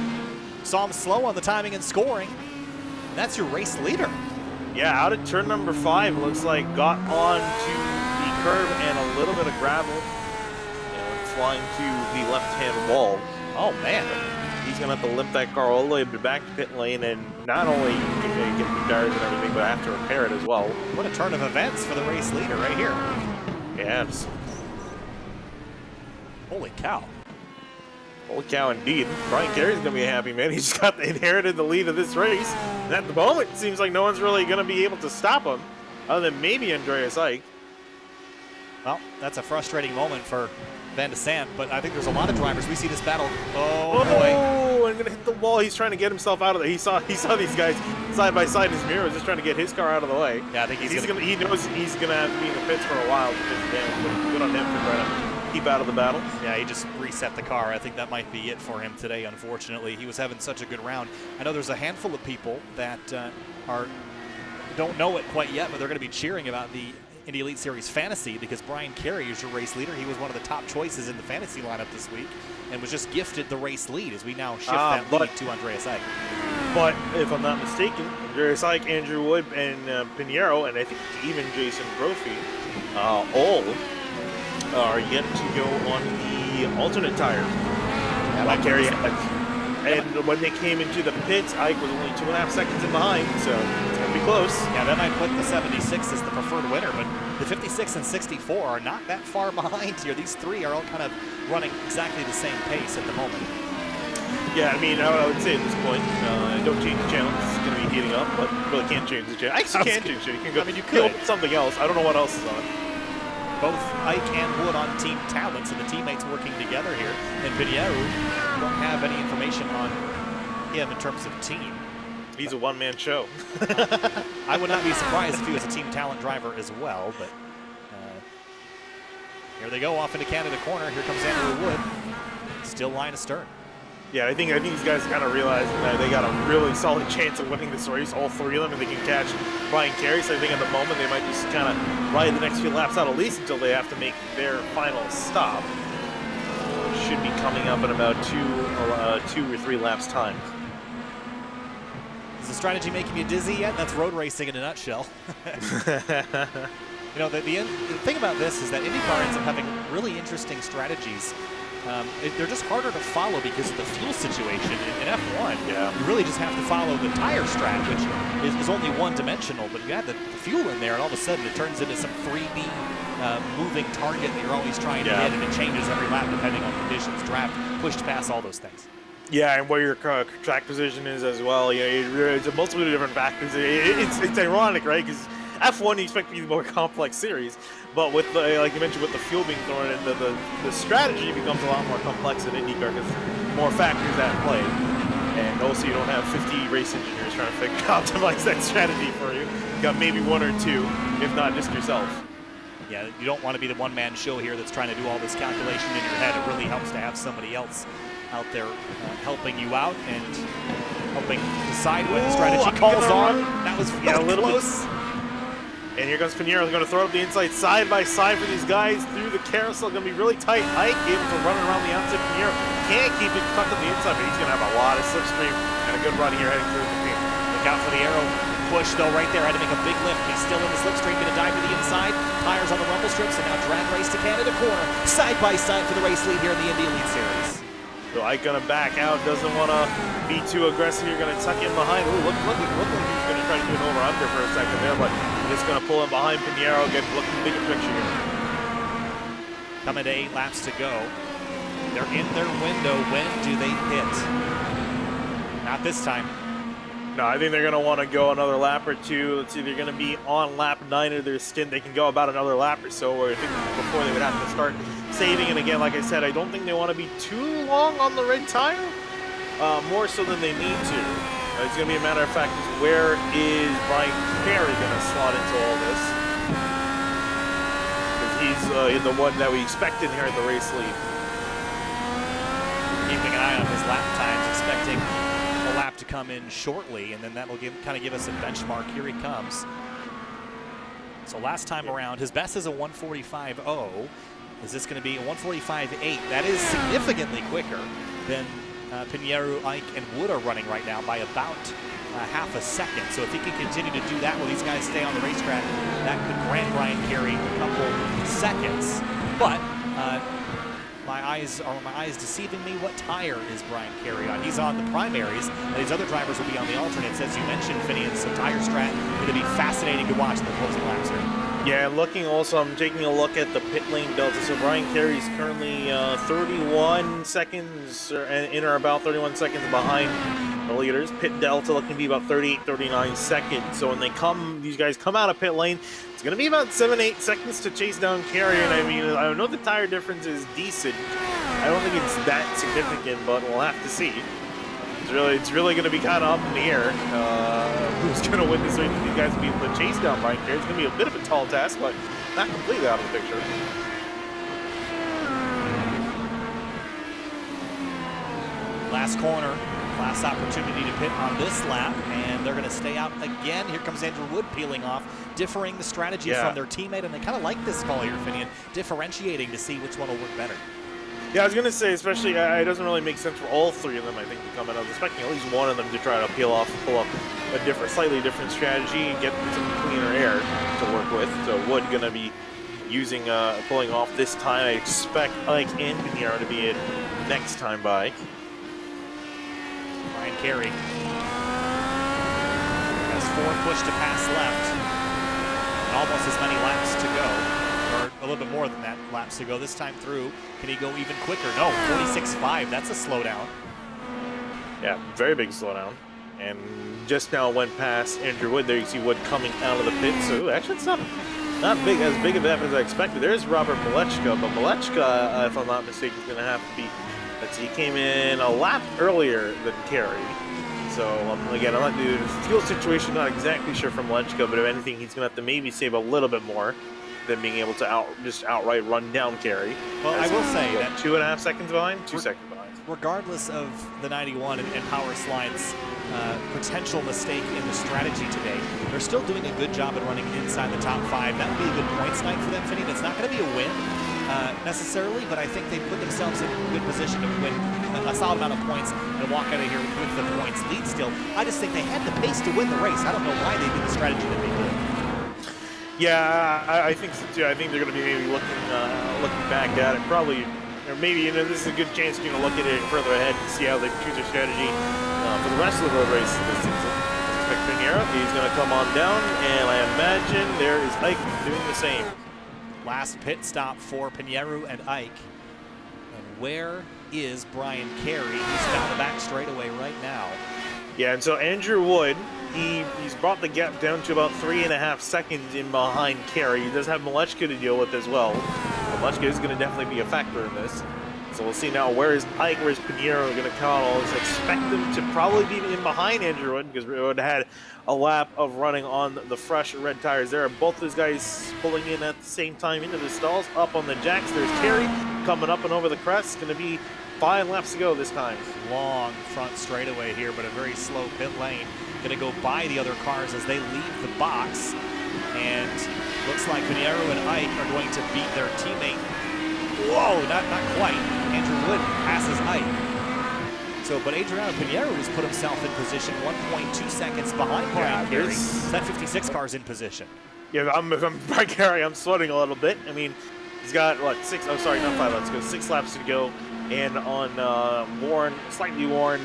Saw him slow on the timing and scoring. That's your race leader. Yeah, out of turn number 5, looks like got on to the curb and a little bit of gravel. Flying to the left-hand wall. Oh man. He's going to have to limp that car all the way back to pit lane and not only get the tires and everything, but have to repair it as well. What a turn of events for the race leader right here. Yes. Holy cow. Holy cow indeed. Brian Carey's going to be a happy man. He's inherited the lead of this race. And at the moment, it seems like no one's really going to be able to stop him. other than maybe Andreas Ike. Well, that's a frustrating moment for Van de Sant, but I think there's a lot of drivers. We see this battle. Oh, boy. Oh, I'm gonna hit the wall. He's trying to get himself out of there. He saw these guys side by side in his mirror, just trying to get his car out of the way. Yeah, I think he knows he's gonna have to be in the pits for a while because of damage, but good on him for trying to keep out of the battle. Yeah, he just reset the car. I think that might be it for him today, unfortunately. He was having such a good round. I know there's a handful of people that don't know it quite yet, but they're going to be cheering about the Indy Elite Series Fantasy because Brian Carey is your race leader. He was one of the top choices in the fantasy lineup this week and was just gifted the race lead as we now shift that lead to Andreas Ike. But if I'm not mistaken, Andreas Ike, Andrew Wood, and Pinheiro, and I think even Jason Brophy, all are yet to go on the alternate tire. Like Carey had. And when they came into the pits, Ike was only 2.5 seconds in behind, so it's going to be close. Yeah, that might put the 76 as the preferred winner, but the 56 and 64 are not that far behind here. These three are all kind of running exactly the same pace at the moment. Yeah, I mean, I would say at this point, don't change the channel. It's going to be heating up, but you really can't change the channel. Actually, can't change it. You can go. I mean, you could. Something else. I don't know what else is on. Both Ike and Wood on Team Talent, so the teammates working together here. And Pinheiro don't have any information on him in terms of team. He's a one-man show. I would not be surprised if he was a Team Talent driver as well, but here they go off into Canada corner. Here comes Andrew Wood, still line astern. Yeah, I think these guys kind of realize that they got a really solid chance of winning this race, all three of them, and they can catch Brian Carey. So I think at the moment they might just kind of ride the next few laps out, at least until they have to make their final stop. Should be coming up in about 2 or 3 laps time. Is the strategy making you dizzy yet? That's road racing in a nutshell. You know, the thing about this is that IndyCar ends up having really interesting strategies. They're just harder to follow because of the fuel situation. In F1, you really just have to follow the tire strat, which is only one-dimensional, but you add the fuel in there, and all of a sudden it turns into some 3D moving target that you're always trying to hit, and it changes every lap depending on conditions, draft, pushed pass, all those things. Yeah, and where your track position is as well. Yeah, it's a multitude of different factors. It's ironic, right? Because F1 you expect to be the more complex series, but with the, like you mentioned, with the fuel being thrown in, the strategy becomes a lot more complex in IndyCar because more factors at play, and also you don't have 50 race engineers trying to optimize that strategy for you. You got maybe 1 or 2, if not just yourself. Yeah, you don't want to be the one-man show here that's trying to do all this calculation in your head. It really helps to have somebody else out there helping you out and helping decide when the strategy calls on. That was really a little close. And here comes Pinheiro. They're going to throw up the inside side by side for these guys through the carousel. Going to be really tight. Ike able to run around the outside. Pinheiro can't keep it tucked on the inside, but he's going to have a lot of slipstream and a good run here heading through the paint. Look out for the Aero push, though, right there. Had to make a big lift. He's still in the slipstream. Going to dive to the inside. Tires on the rumble strips, and now drag race to Canada corner. Side by side for the race lead here in the Indy Elite Series. So Ike going to back out. Doesn't want to be too aggressive. You're going to tuck in behind. Ooh, look like he's going to try to do an over-under for a second there, but just going to pull in behind Pinheiro, get looking bigger picture here. Coming to 8 laps to go. They're in their window. When do they hit? Not this time. No, I think they're going to want to go another lap or two. It's either going to be on lap 9 of their stint. They can go about another lap or so, or I think before they would have to start saving. And again, like I said, I don't think they want to be too long on the red tire, more so than they need to. It's going to be a matter of fact, where is Brian Carey going to slot into all this? Because he's the one that we expected here in the race lead. Keeping an eye on his lap times, expecting a lap to come in shortly, and then that will kind of give us a benchmark. Here he comes. So last time around, his best is a 1:45.0. Is this going to be a 1:45.8? That is significantly quicker than Pinheiro, Ike, and Wood are running right now by about half a second. So if he can continue to do that while these guys stay on the racetrack, that could grant Brian Carey a couple seconds. But my eyes deceiving me? What tire is Brian Carey on? He's on the primaries, and these other drivers will be on the alternates. As you mentioned, Phineas, so tire strat going to be fascinating to watch in the closing laps here. Yeah, looking also, I'm taking a look at the pit lane delta. So Brian Carey's currently 31 seconds, in or about 31 seconds behind the leaders. Pit delta looking to be about 38, 39 seconds. So when these guys come out of pit lane, it's going to be about 7, 8 seconds to chase down Carey. And I mean, I know the tire difference is decent. I don't think it's that significant, but we'll have to see. It's really going to be kind of up in the air. Who's going to win this race? These guys will be able to chase down Brian Carey. It's going to be a bit of a tall task, but not completely out of the picture. Last corner, last opportunity to pit on this lap, and they're going to stay out again. Here comes Andrew Wood peeling off, differing the strategy from their teammate, and they kind of like this call here, Finian, differentiating to see which one will work better. Yeah, I was going to say, especially, it doesn't really make sense for all three of them, I think, to come in. I was expecting at least one of them to try to pull up a slightly different strategy and get some cleaner air to work with. So Wood going to be using, pulling off this time. I expect Ike and Pinheiro to be in next time by. Brian Carey has 4 push to pass left, and almost as many laps to go, or a little bit more than that laps to go. This time through, can he go even quicker? No, 46.5, that's a slowdown. Yeah, very big slowdown. And just now went past Andrew Wood. There you see Wood coming out of the pit. So actually it's not as big of a gap as I expected. There's Robert Malechka, but Malechka, if I'm not mistaken, is going to have to be, let's see, he came in a lap earlier than Carey. So again, I'm not the fuel situation, not exactly sure from Malechka, but if anything, he's going to have to maybe save a little bit more than being able to outright run down Carey. Well, I will say that 2.5 seconds behind, 2 seconds behind. Regardless of the 91 and Power Slide's potential mistake in the strategy today, they're still doing a good job at running inside the top 5. That would be a good points night for them, Finney. It's not going to be a win necessarily, but I think they put themselves in a good position to win a solid amount of points and walk out of here with the points lead still. I just think they had the pace to win the race. I don't know why they did the strategy that they did. Yeah, I think so too. I think they're going to be maybe looking back at it, probably, or maybe this is a good chance to look at it further ahead and see how they choose their strategy for the rest of the road races this season. Expect Pinheiro, he's going to come on down, and I imagine there is Ike doing the same. Last pit stop for Pinheiro and Ike, and where is Brian Carey? He's down the back straightaway right now. Yeah, and so Andrew Wood, he's brought the gap down to about 3.5 seconds in behind Carey. He does have Malechka to deal with as well. Malechka is going to definitely be a factor in this. So we'll see now, where is Ike, where is Pinheiro going to come out? I expect them to probably be in behind Andrew Wood, because Wood had a lap of running on the fresh red tires there. Both those guys pulling in at the same time into the stalls. Up on the jacks, there's Carey coming up and over the crest. It's going to be 5 laps to go this time. Long front straightaway here, but a very slow pit lane. Going to go by the other cars as they leave the box. And looks like Pinheiro and Ike are going to beat their teammate. Whoa, not quite. Andrew Wood passes Ike. So, but Adriano Pinheiro has put himself in position 1.2 seconds behind Brian Carey. So that 56 car's in position. Yeah, if I'm Brian Carey, I'm sweating a little bit. I mean, he's got, what, 6, oh, sorry, not 5 laps to go, 6 laps to go. And on slightly worn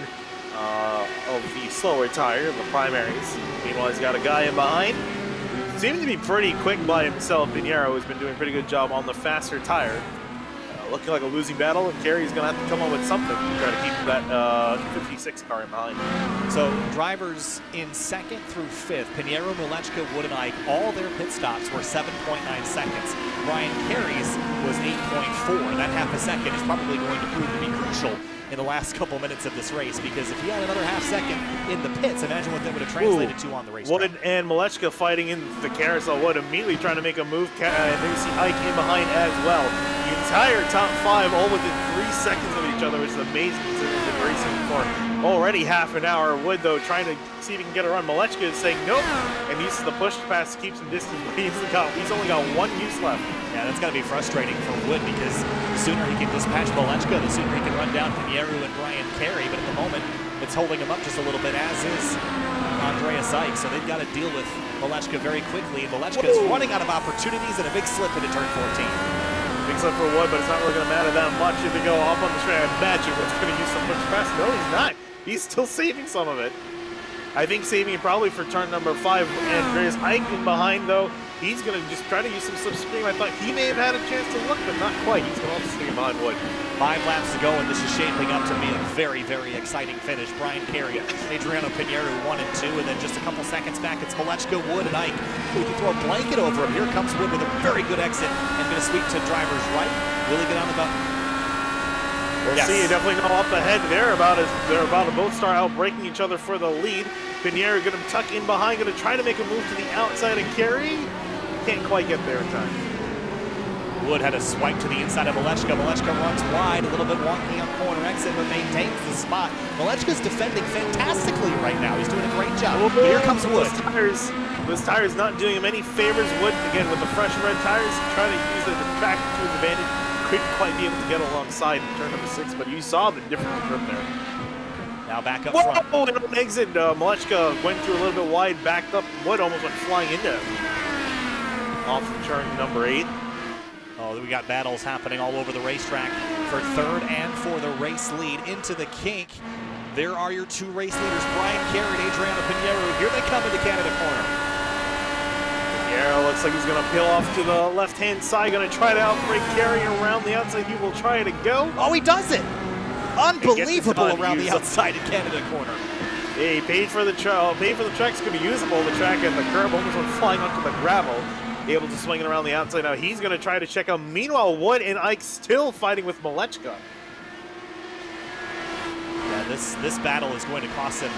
of the slower tire, the primaries. Meanwhile, he's got a guy in behind. Seems to be pretty quick by himself. Pinheiro has been doing a pretty good job on the faster tire. Looking like a losing battle, and Carey's going to have to come up with something to try to keep that 56 car in behind. So drivers in 2nd through 5th, Pinheiro, Malechka, Wood, and Ike, all their pit stops were 7.9 seconds. Brian Carey's was 8.4. That half a second is probably going to prove to be crucial in the last couple minutes of this race, because if he had another half second in the pits, imagine what that would have translated to on the racetrack. Wood and Malechka fighting in the carousel. Wood immediately trying to make a move, and there you see Ike in behind as well. The entire top 5 all within 3 seconds of each other, which is amazing considering we've been racing for already half an hour. Wood, though, trying to see if he can get a run. Malechka is saying nope, and he uses the push pass to keep some distance, but he's only got 1 use left. Yeah, that's got to be frustrating for Wood, because the sooner he can dispatch Malechka, the sooner he can run down Pinheiro and Brian Carey, but at the moment, it's holding him up just a little bit, as is Andreas Ike, so they've got to deal with Malechka very quickly, and Malechka is running out of opportunities, and a big slip into turn 14. Big slip for Wood, but it's not really going to matter that much if they go off on the straight. I imagine Wood's going to use some push pass. No, he's not. He's still saving some of it. I think saving it probably for turn number 5. Andreas Ike in behind, though. He's going to just try to use some slipstream. I thought he may have had a chance to look, but not quite. He's going to also stay behind Wood. 5 laps to go, and this is shaping up to be a very, very exciting finish. Brian Carey, Adriano Pinheiro 1 and 2, and then just a couple seconds back, it's Malechka, Wood, and Ike. We can throw a blanket over him. Here comes Wood with a very good exit and going to sweep to driver's right. Will he get on the button? We'll see. Definitely not off ahead. They're about to both start out breaking each other for the lead. Pinheiro going to tuck in behind, going to try to make a move to the outside of Carey. Can't quite get there in time. Wood had a swipe to the inside of Malechka. Malechka runs wide, a little bit wonky on corner exit, but maintains the spot. Malechka's defending fantastically right now. He's doing a great job. But here comes Wood. Those tires not doing him any favors. Wood, again, with the fresh red tires, trying to use the track to his advantage. Couldn't quite be able to get alongside in turn number 6, but you saw the difference from there. Now back up front. Oh, and on exit, Malechka went through a little bit wide, backed up. Wood almost went flying into him. Off of turn number 8. Oh, we got battles happening all over the racetrack for third and for the race lead. Into the kink. There are your 2 race leaders, Brian Carey and Adriano Pinheiro. Here they come into Canada corner. Pinheiro looks like he's going to peel off to the left-hand side, going to try to outbreak Carey around the outside. He will try to go. Oh, he does it! Unbelievable around the outside in Canada corner. Yeah, he paid for the track. It's going to be usable. The track and the curb almost went flying onto the gravel. Able to swing it around the outside. Now he's going to try to check out. Meanwhile, Wood and Ike still fighting with Malechka. Yeah, this battle is going to cost them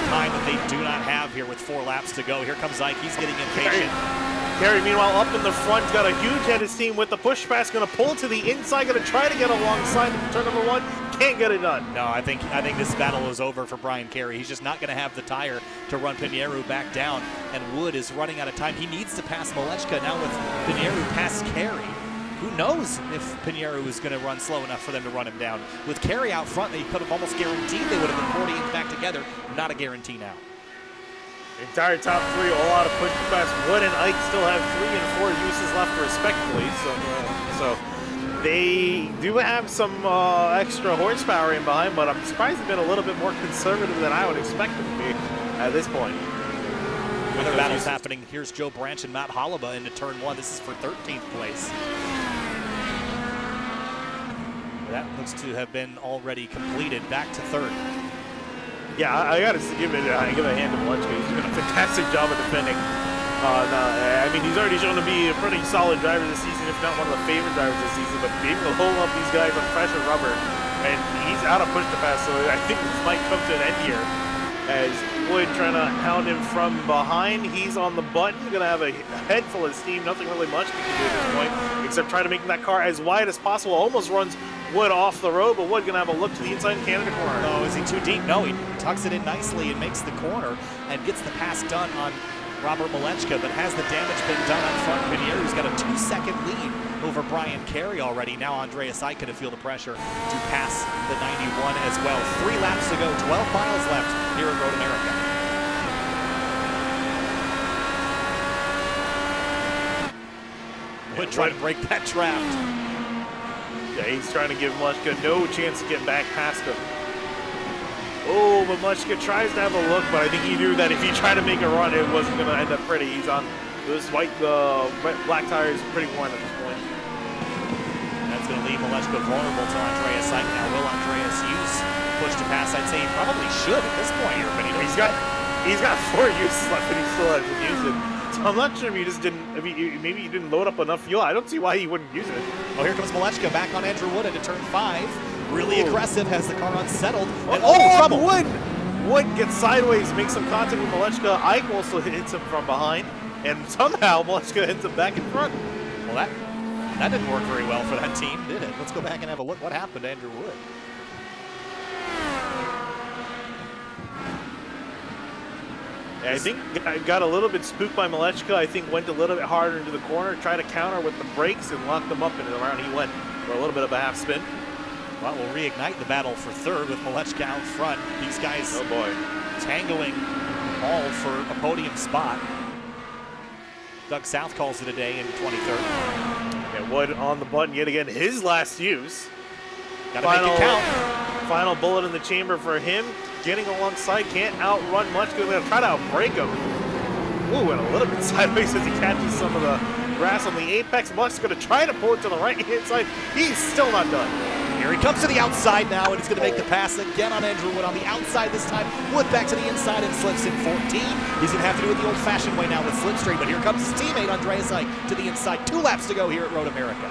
time that they do not have here with 4 laps to go. Here comes Ike. He's getting impatient. Carey, meanwhile, up in the front, got a huge head of steam with the push pass. Going to pull to the inside. Going to try to get alongside in turn number 1. Can't get it done. No, I think this battle is over for Brian Carey. He's just not going to have the tire to run Pinheiro back down, and Wood is running out of time. He needs to pass Malechka now with Pinheiro past Carey. Who knows if Pinheiro is going to run slow enough for them to run him down. With Carey out front, they could have almost guaranteed they would have been 40 back together. Not a guarantee now. The entire top 3, a lot of push pass. Wood and Ike still have 3 and 4 uses left respectively. So they do have some extra horsepower in behind, but I'm surprised they've been a little bit more conservative than I would expect them to be at this point. Other battles happening. Here's Joe Branch and Matt Hollaba into turn 1. This is for 13th place. That looks to have been already completed. Back to 3rd. Yeah, I got to give a hand to Malechka. He's doing a fantastic job of defending. I mean, he's already shown to be a pretty solid driver this season, if not one of the favorite drivers this season, but being able to hold up these guys on fresher rubber, and he's out of push to pass, so I think this might come to an end here. As Wood trying to hound him from behind, he's on the button, going to have a head full of steam, nothing really much he can do at this point, except try to make that car as wide as possible, almost runs Wood off the road, but Wood going to have a look to the inside Canada corner. Oh, is he too deep? No, he tucks it in nicely and makes the corner and gets the pass done on Robert Malechka, but has the damage been done up front? Pinheiro's got a 2-second lead over Brian Carey already. Now Andreas Ike going to feel the pressure to pass the 91 as well. 3 laps to go, 12 miles left here at Road America. Wood trying to break that draft. Yeah, he's trying to give Malechka no chance to get back past him. Oh, but Malechka tries to have a look, but I think he knew that if he tried to make a run, it wasn't going to end up pretty. He's on those black tires, pretty worn at this point. That's going to leave Malechka vulnerable to Andreas Ike. Now, will Andreas use push to pass? I'd say he probably should at this point here, but he's got 4 uses left, and he still hasn't used it. So I'm not sure if he just didn't. Maybe he didn't load up enough fuel. I don't see why he wouldn't use it. Oh, here comes Malechka back on Andrew Wood into turn 5. Really aggressive, has the car unsettled. And trouble! Wood gets sideways, makes some contact with Malechka. Ike also hits him from behind, and somehow Malechka hits him back in front. Well, that didn't work very well for that team, did it? Let's go back and have a look. What happened to Andrew Wood? Yeah, I think I got a little bit spooked by Malechka. I think went a little bit harder into the corner, tried to counter with the brakes, and locked them up, and around he went for a little bit of a half spin. Well, we'll reignite the battle for 3rd with Malechka out front. These guys tangling all for a podium spot. Doug South calls it a day in 23rd. Yeah, Wood on the button yet again, his last use. Gotta make it count. Final bullet in the chamber for him. Getting alongside, can't outrun Malechka. They're going to try to outbreak him. Ooh, and a little bit sideways as he catches some of the grass on the apex. Musk's going to try to pull it to the right-hand side. He's still not done. Here he comes to the outside now, and he's going to make the pass again on Andrew Wood on the outside this time. Wood back to the inside and slips in 14. He's going to have to do it the old-fashioned way now with slipstream, but here comes his teammate Andreas Ike to the inside. 2 laps to go here at Road America.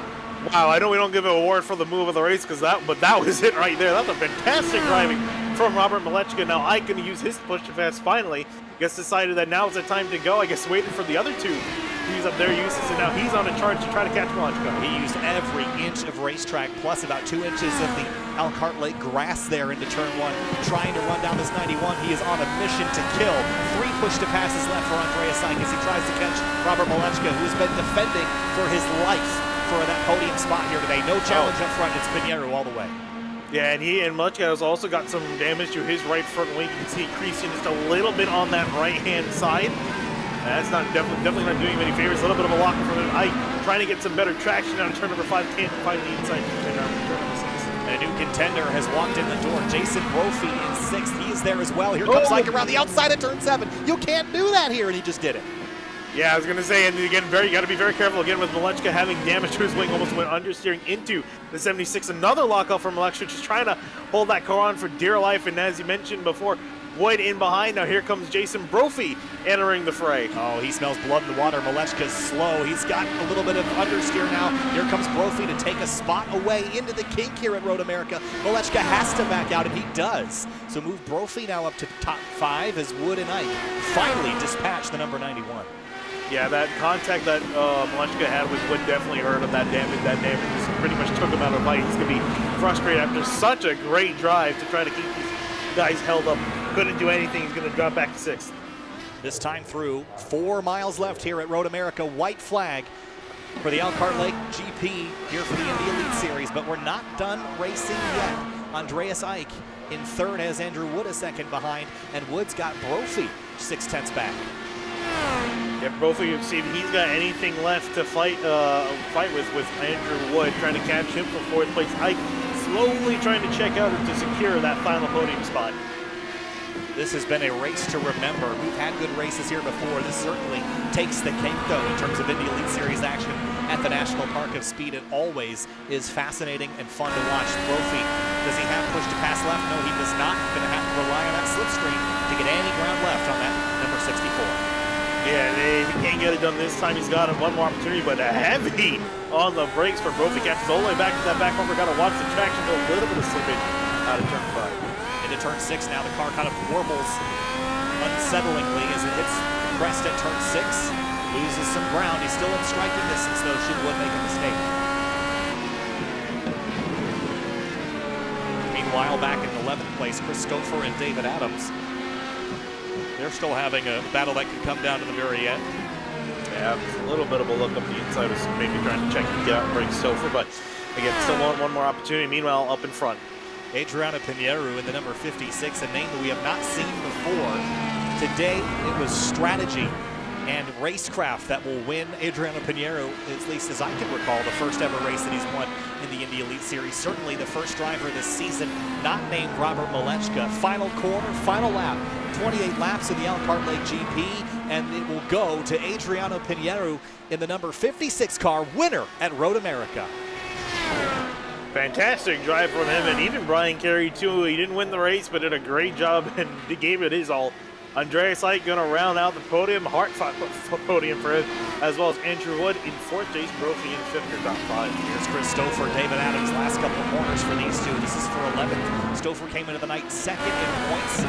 Wow, I know we don't give an award for the move of the race, but that was it right there. That's a fantastic driving from Robert Malechka. Now Ike going to use his push to pass finally. Guess decided that now is the time to go. I guess waited for the other two to use up their uses, and now he's on a charge to try to catch Malechka. He used every inch of racetrack plus about 2 inches of the Elkhart Lake grass there into turn 1, trying to run down this 91. He is on a mission to kill. 3 push to passes left for Andreas Ike as he tries to catch Robert Malechka, who has been defending for his life for that podium spot here today. No challenge up front. It's Pinheiro all the way. Yeah, and Malechka has also got some damage to his right front wing. You can see creasing just a little bit on that right-hand side. That's not definitely not doing him any favors. A little bit of a locker from him. Ike trying to get some better traction on turn number 5. Can't find the inside turn number 6. And a new contender has walked in the door. Jason Brophy in 6th. He is there as well. Here comes Ike around the outside of turn 7. You can't do that here, and he just did it. Yeah, I was going to say, and again, you got to be very careful again with Malechka having damage to his wing, almost went understeering into the 76. Another lockout from Malechka, just trying to hold that car on for dear life. And as you mentioned before, Wood in behind. Now here comes Jason Brophy entering the fray. Oh, he smells blood in the water. Malechka's slow. He's got a little bit of understeer now. Here comes Brophy to take a spot away into the kink here at Road America. Malechka has to back out, and he does. So move Brophy now up to top 5 as Wood and Ike finally dispatch the number 91. Yeah, that contact that Malechka had with Wood definitely hurt him. That damage just pretty much took him out of the fight. He's going to be frustrated after such a great drive to try to keep these guys held up. Couldn't do anything. He's going to drop back to 6th. This time through, 4 miles left here at Road America. White flag for the Elkhart Lake GP here for the Indy Elite Series, but we're not done racing yet. Andreas Ike in 3rd has Andrew Wood a 2nd behind, and Wood's got Brophy 6/10 back. Yeah, Brophy, you see if he's got anything left to fight with Andrew Wood, trying to catch him for 4th place. Ike slowly trying to check out to secure that final podium spot. This has been a race to remember. We've had good races here before. This certainly takes the cake, though, in terms of Indy Elite Series action at the National Park of Speed. It always is fascinating and fun to watch. Brophy, does he have push to pass left? No, he does not. He's going to have to rely on that slipstream to get any ground left on that number 64. Yeah, and if he can't get it done this time, he's got one more opportunity, but heavy on the brakes for Brophy. Catches all the way back to that back bumper. Got to watch the traction, a little bit of slippage out of turn 5. Into turn 6 now, the car kind of warbles unsettlingly as it hits crest at turn 6. Loses some ground. He's still in striking distance, though. Should Wood make a mistake. Meanwhile, back in 11th place, Christopher and David Adams. They're still having a battle that could come down to the very end. Yeah, a little bit of a look up the inside, was maybe trying to check and get out and break Christopher, but again, still want one more opportunity. Meanwhile, up in front, Adriano Pinheiro in the number 56, a name that we have not seen before. Today, it was strategy and racecraft that will win Adriano Pinheiro, at least as I can recall, the first ever race that he's won in the Indy Elite Series. Certainly the first driver this season not named Robert Malechka. Final corner, final lap, 28 laps of the Elkhart Lake GP, and it will go to Adriano Pinheiro in the number 56 car, winner at Road America. Fantastic drive from him, and even Brian Carey too. He didn't win the race, but did a great job and he gave it his all. Andreas Ike going to round out the podium, hard-fought podium for him, as well as Andrew Wood in 4th, Jason Brophy in 5th or top 5. Here's Christopher, David Adams, last couple of corners for these two. This is for 11th. Christopher came into the night 2nd in points.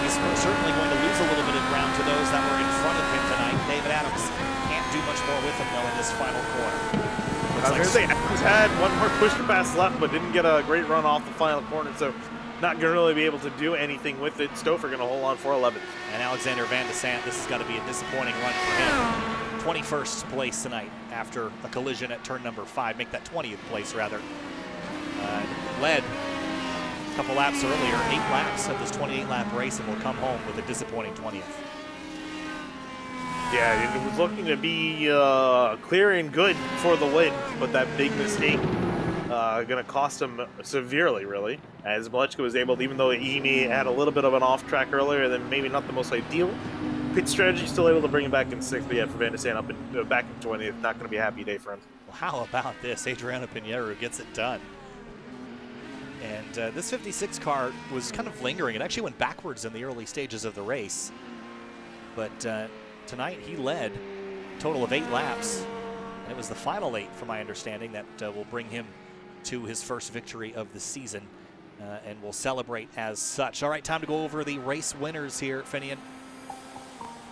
He's certainly going to lose a little bit of ground to those that were in front of him tonight. David Adams can't do much more with him, though, in this final corner. I was going to say, Adams had one more push to pass left, but didn't get a great run off the final corner, so not going to really be able to do anything with it. Stouffer going to hold on for 11th. And Alexander Van de Sant, this has got to be a disappointing run for him. 21st place tonight after a collision at turn number 5. Make that 20th place, rather. Led a couple laps earlier, 8 laps of this 28-lap race, and will come home with a disappointing 20th. Yeah, it was looking to be clear and good for the win, but that big mistake going to cost him severely, really. As Malechka was able to, even though he may had a little bit of an off track earlier, then maybe not the most ideal, pit strategy, still able to bring him back in 6th, but yeah, for Van de Sande up in, back in 20th, not going to be a happy day for him. Well, how about this? Adriano Pinheiro gets it done. And this 56 car was kind of lingering. It actually went backwards in the early stages of the race. But tonight he led a total of 8 laps. And it was the final 8, from my understanding, that will bring him to his first victory of the season. And we'll celebrate as such. All right, time to go over the race winners here, Finian,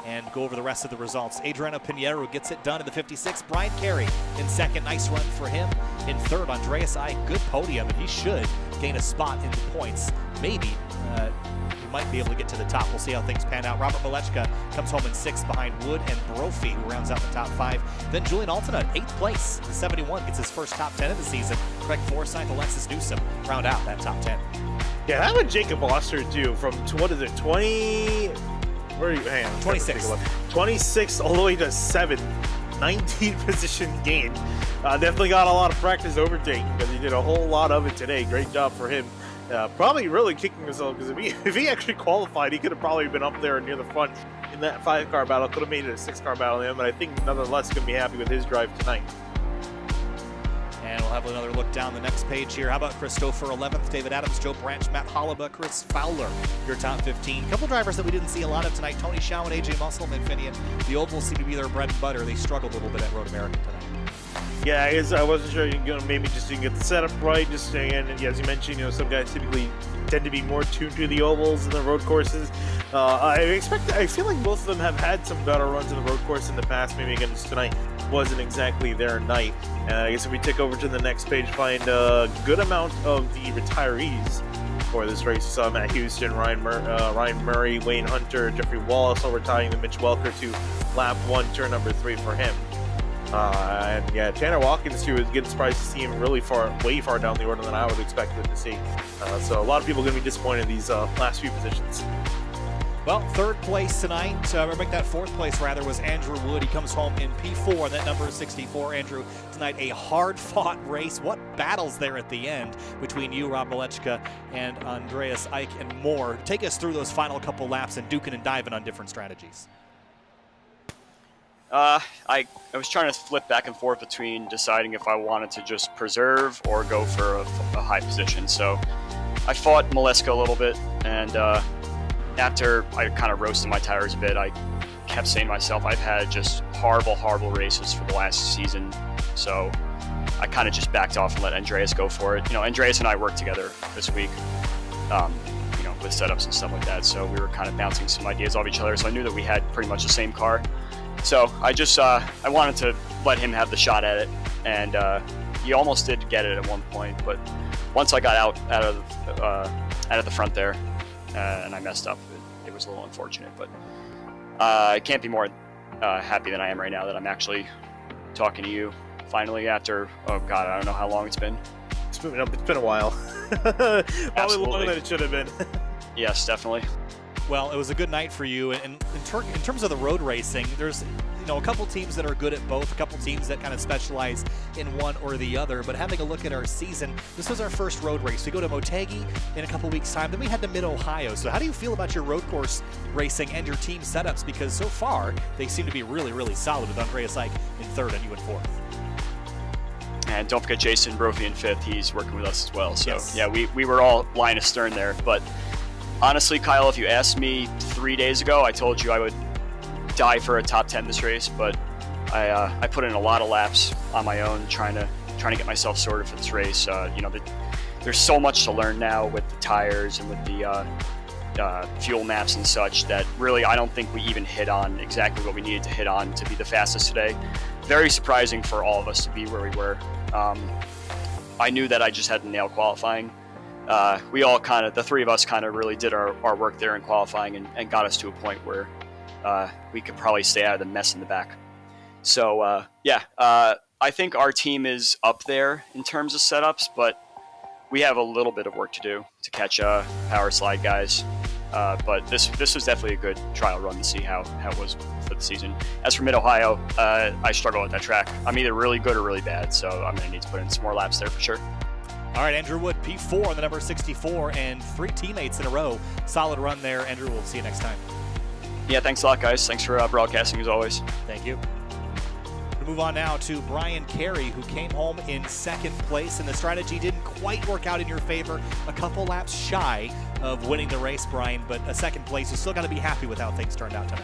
and go over the rest of the results. Adriano Pinheiro gets it done in the 56. Brian Carey in second. Nice run for him. In third, Andreas Eick. Good podium, and he should gain a spot in the points. Maybe he might be able to get to the top. We'll see how things pan out. Robert Malechka comes home in 6th behind Wood and Brophy, who rounds out the top 5. Then Julian Altena, 8th place. The 71 gets his first top 10 of the season. Craig Forsyth, Alexis Newsom round out that top 10. Yeah, how about Jacob Oster, too, from, what is it, 20... Where are you? Hang on. 26th. 26th all the way to 7th. 19 position gain. Definitely got a lot of practice overtaking because he did a whole lot of it today. Great job for him. Probably really kicking himself because if he actually qualified, he could have probably been up there near the front in that 5-car battle. Could have made it a 6-car battle in the end, but I think nonetheless going to be happy with his drive tonight. And we'll have another look down the next page here. How about Christopher 11th, David Adams, Joe Branch, Matt Hollaba, Chris Fowler, your top 15. A couple drivers that we didn't see a lot of tonight. Tony Schau and AJ Musselman, Finian. The ovals seem to be their bread and butter. They struggled a little bit at Road America tonight. Yeah, I wasn't sure you know, maybe just didn't get the setup right. Just and as you mentioned, some guys typically tend to be more tuned to the ovals and the road courses. I feel like both of them have had some better runs in the road course in the past. Maybe against tonight wasn't exactly their night. And I guess if we tick over to the next page, find a good amount of the retirees for this race. We saw Matt Houston, Ryan Murray, Wayne Hunter, Jeffrey Wallace all retiring the Mitch Welker to lap 1, turn number 3 for him. And yeah, Tanner Watkins too is getting surprised to see him really way far down the order than I would expect him to see. So a lot of people are going to be disappointed in these last few positions. Well, 3rd place tonight, that 4th place rather, was Andrew Wood. He comes home in P4, and that number is 64. Andrew, tonight a hard-fought race. What battles there at the end between you, Rob Malechka, and Andreas Eick and more. Take us through those final couple laps and duking and diving on different strategies. I was trying to flip back and forth between deciding if I wanted to just preserve or go for a high position. So I fought Malechka a little bit, and after I kind of roasted my tires a bit, I kept saying to myself, I've had just horrible races for the last season. So I kind of just backed off and let Andreas go for it. Andreas and I worked together this week, with setups and stuff like that. So we were kind of bouncing some ideas off each other. So I knew that we had pretty much the same car. So I just, I wanted to let him have the shot at it. And he almost did get it at one point. But once I got out of the front there, and I messed up, it was a little unfortunate. But I can't be more happy than I am right now that I'm actually talking to you finally after, oh God, I don't know how long it's been. It's been a while. Probably Absolutely. longer than it should have been. Yes, definitely. Well, it was a good night for you. And in terms of the road racing, there's a couple teams that are good at both, a couple teams that kind of specialize in one or the other. But having a look at our season, this was our first road race. We go to Motegi in a couple weeks' time. Then we head to Mid-Ohio. So how do you feel about your road course racing and your team setups? Because so far, they seem to be really solid with Andreas Eick in 3rd and you in 4th. And don't forget Jason Brophy in 5th. He's working with us as well. So yes. Yeah, we were all line astern there. But honestly, Kyle, if you asked me 3 days ago, I told you I would die for a top 10 this race. But I put in a lot of laps on my own, trying to get myself sorted for this race. There's so much to learn now with the tires and with the fuel maps and such that really I don't think we even hit on exactly what we needed to hit on to be the fastest today. Very surprising for all of us to be where we were. I knew that I just had to nail qualifying. We all the 3 of us really did our work there in qualifying and got us to a point where we could probably stay out of the mess in the back. So I think our team is up there in terms of setups, but we have a little bit of work to do to catch Power Slide guys. But this was definitely a good trial run to see how it was for the season. As for Mid-Ohio, I struggle at that track. I'm either really good or really bad, so I'm going to need to put in some more laps there for sure. All right, Andrew Wood, P4 on the number 64, and 3 teammates in a row. Solid run there. Andrew, we'll see you next time. Yeah, thanks a lot, guys. Thanks for broadcasting as always. Thank you. We'll move on now to Brian Carey, who came home in second place, and the strategy didn't quite work out in your favor. A couple laps shy of winning the race, Brian, but a second place. You still got to be happy with how things turned out tonight.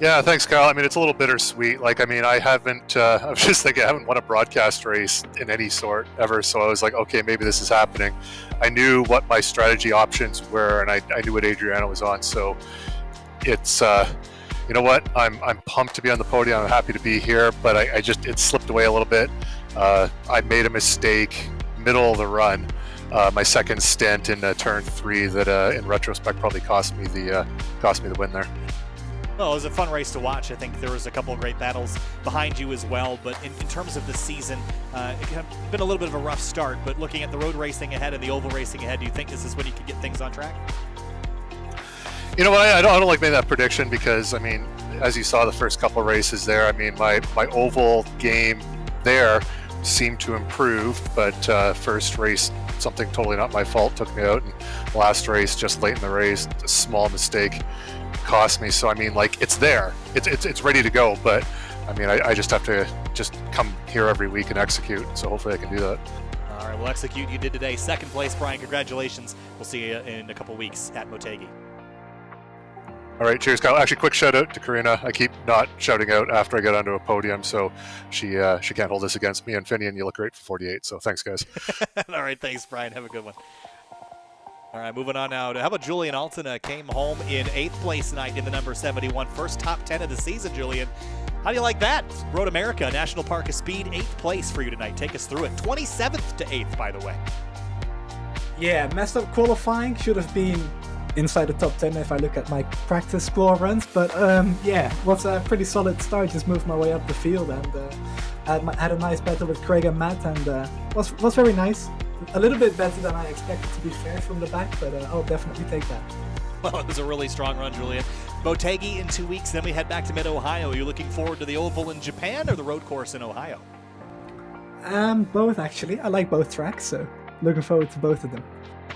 Yeah, thanks, Kyle. I mean, it's a little bittersweet. Like, I mean, I havenent, I was just thinking, I haven't won a broadcast race in any sort ever. So I was like, okay, maybe this is happening. I knew what my strategy options were, and I knew what Adriano was on. So it's, you know what? I'm pumped to be on the podium. I'm happy to be here, but it slipped away a little bit. I made a mistake middle of the run. My second stint in turn 3 that, in retrospect, probably cost me the win there. Well, it was a fun race to watch. I think there was a couple of great battles behind you as well. But in terms of the season, it's been a little bit of a rough start. But looking at the road racing ahead and the oval racing ahead, do you think this is when you can get things on track? You know what? I don't like making that prediction because, I mean, as you saw the first couple of races there, I mean, my oval game there seemed to improve, but first race, something totally not my fault, took me out, and last race, just late in the race, a small mistake cost me. So I mean, like, it's there, it's ready to go, but I mean, I just have to just come here every week and execute. So hopefully I can do that. All right, we'll execute. You did today. Second place, Brian. Congratulations. We'll see you in a couple weeks at Motegi. All right, cheers, Kyle. Actually, quick shout out to Karina. I keep not shouting out after I get onto a podium, so she can't hold this against me. And Finian, you look great for 48. So thanks, guys. All right, thanks, Brian. Have a good one. All right, moving on now. How about Julian Alton? Came home in 8th place tonight in the number 71. First top 10 of the season, Julian. How do you like that? Road America, National Park of Speed, 8th place for you tonight. Take us through it. 27th to 8th, by the way. Yeah, messed up qualifying. Should have been inside the top 10 if I look at my practice score runs. But yeah, was a pretty solid start. Just moved my way up the field and had a nice battle with Craig and Matt, and was very nice. A little bit better than I expected, to be fair, from the back, but I'll definitely take that. Well, it was a really strong run, Julian. Motegi in 2 weeks, then we head back to Mid-Ohio. Are you looking forward to the oval in Japan or the road course in Ohio? Both, actually. I like both tracks, so looking forward to both of them.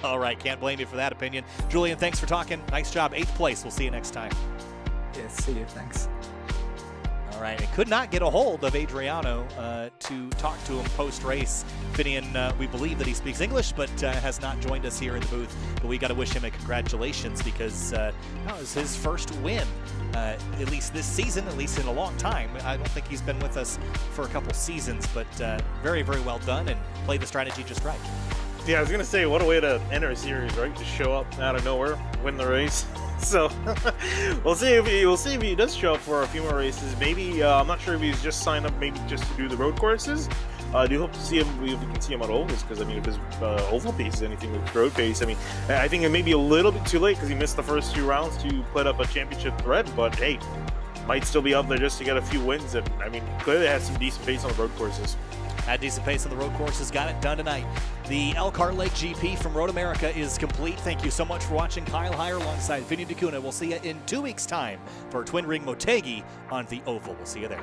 All right, can't blame you for that opinion. Julian, thanks for talking. Nice job. 8th place. We'll see you next time. Yeah, see you. Thanks. All right, and could not get a hold of Adriano to talk to him post-race. Finian, we believe that he speaks English, but has not joined us here in the booth. But we got to wish him a congratulations because that was his first win, at least this season, at least in a long time. I don't think he's been with us for a couple seasons, but very, very well done and played the strategy just right. Yeah, I was gonna say, what a way to enter a series, right? Just show up out of nowhere, win the race. So we'll see if he does show up for a few more races. Maybe I'm not sure if he's just signed up, maybe just to do the road courses. I do hope to see him if we can see him at ovals, because I mean, if his oval pace is anything with road pace, I mean, I think it may be a little bit too late because he missed the first 2 rounds to put up a championship threat. But hey, might still be up there just to get a few wins. And I mean, clearly has some decent pace on the road courses. Had decent pace on the road courses, got it done tonight. The Elkhart Lake GP from Road America is complete. Thank you so much for watching. Kyle Heyer alongside Vinny DeCuna. We'll see you in 2 weeks' time for Twin Ring Motegi on the Oval. We'll see you there.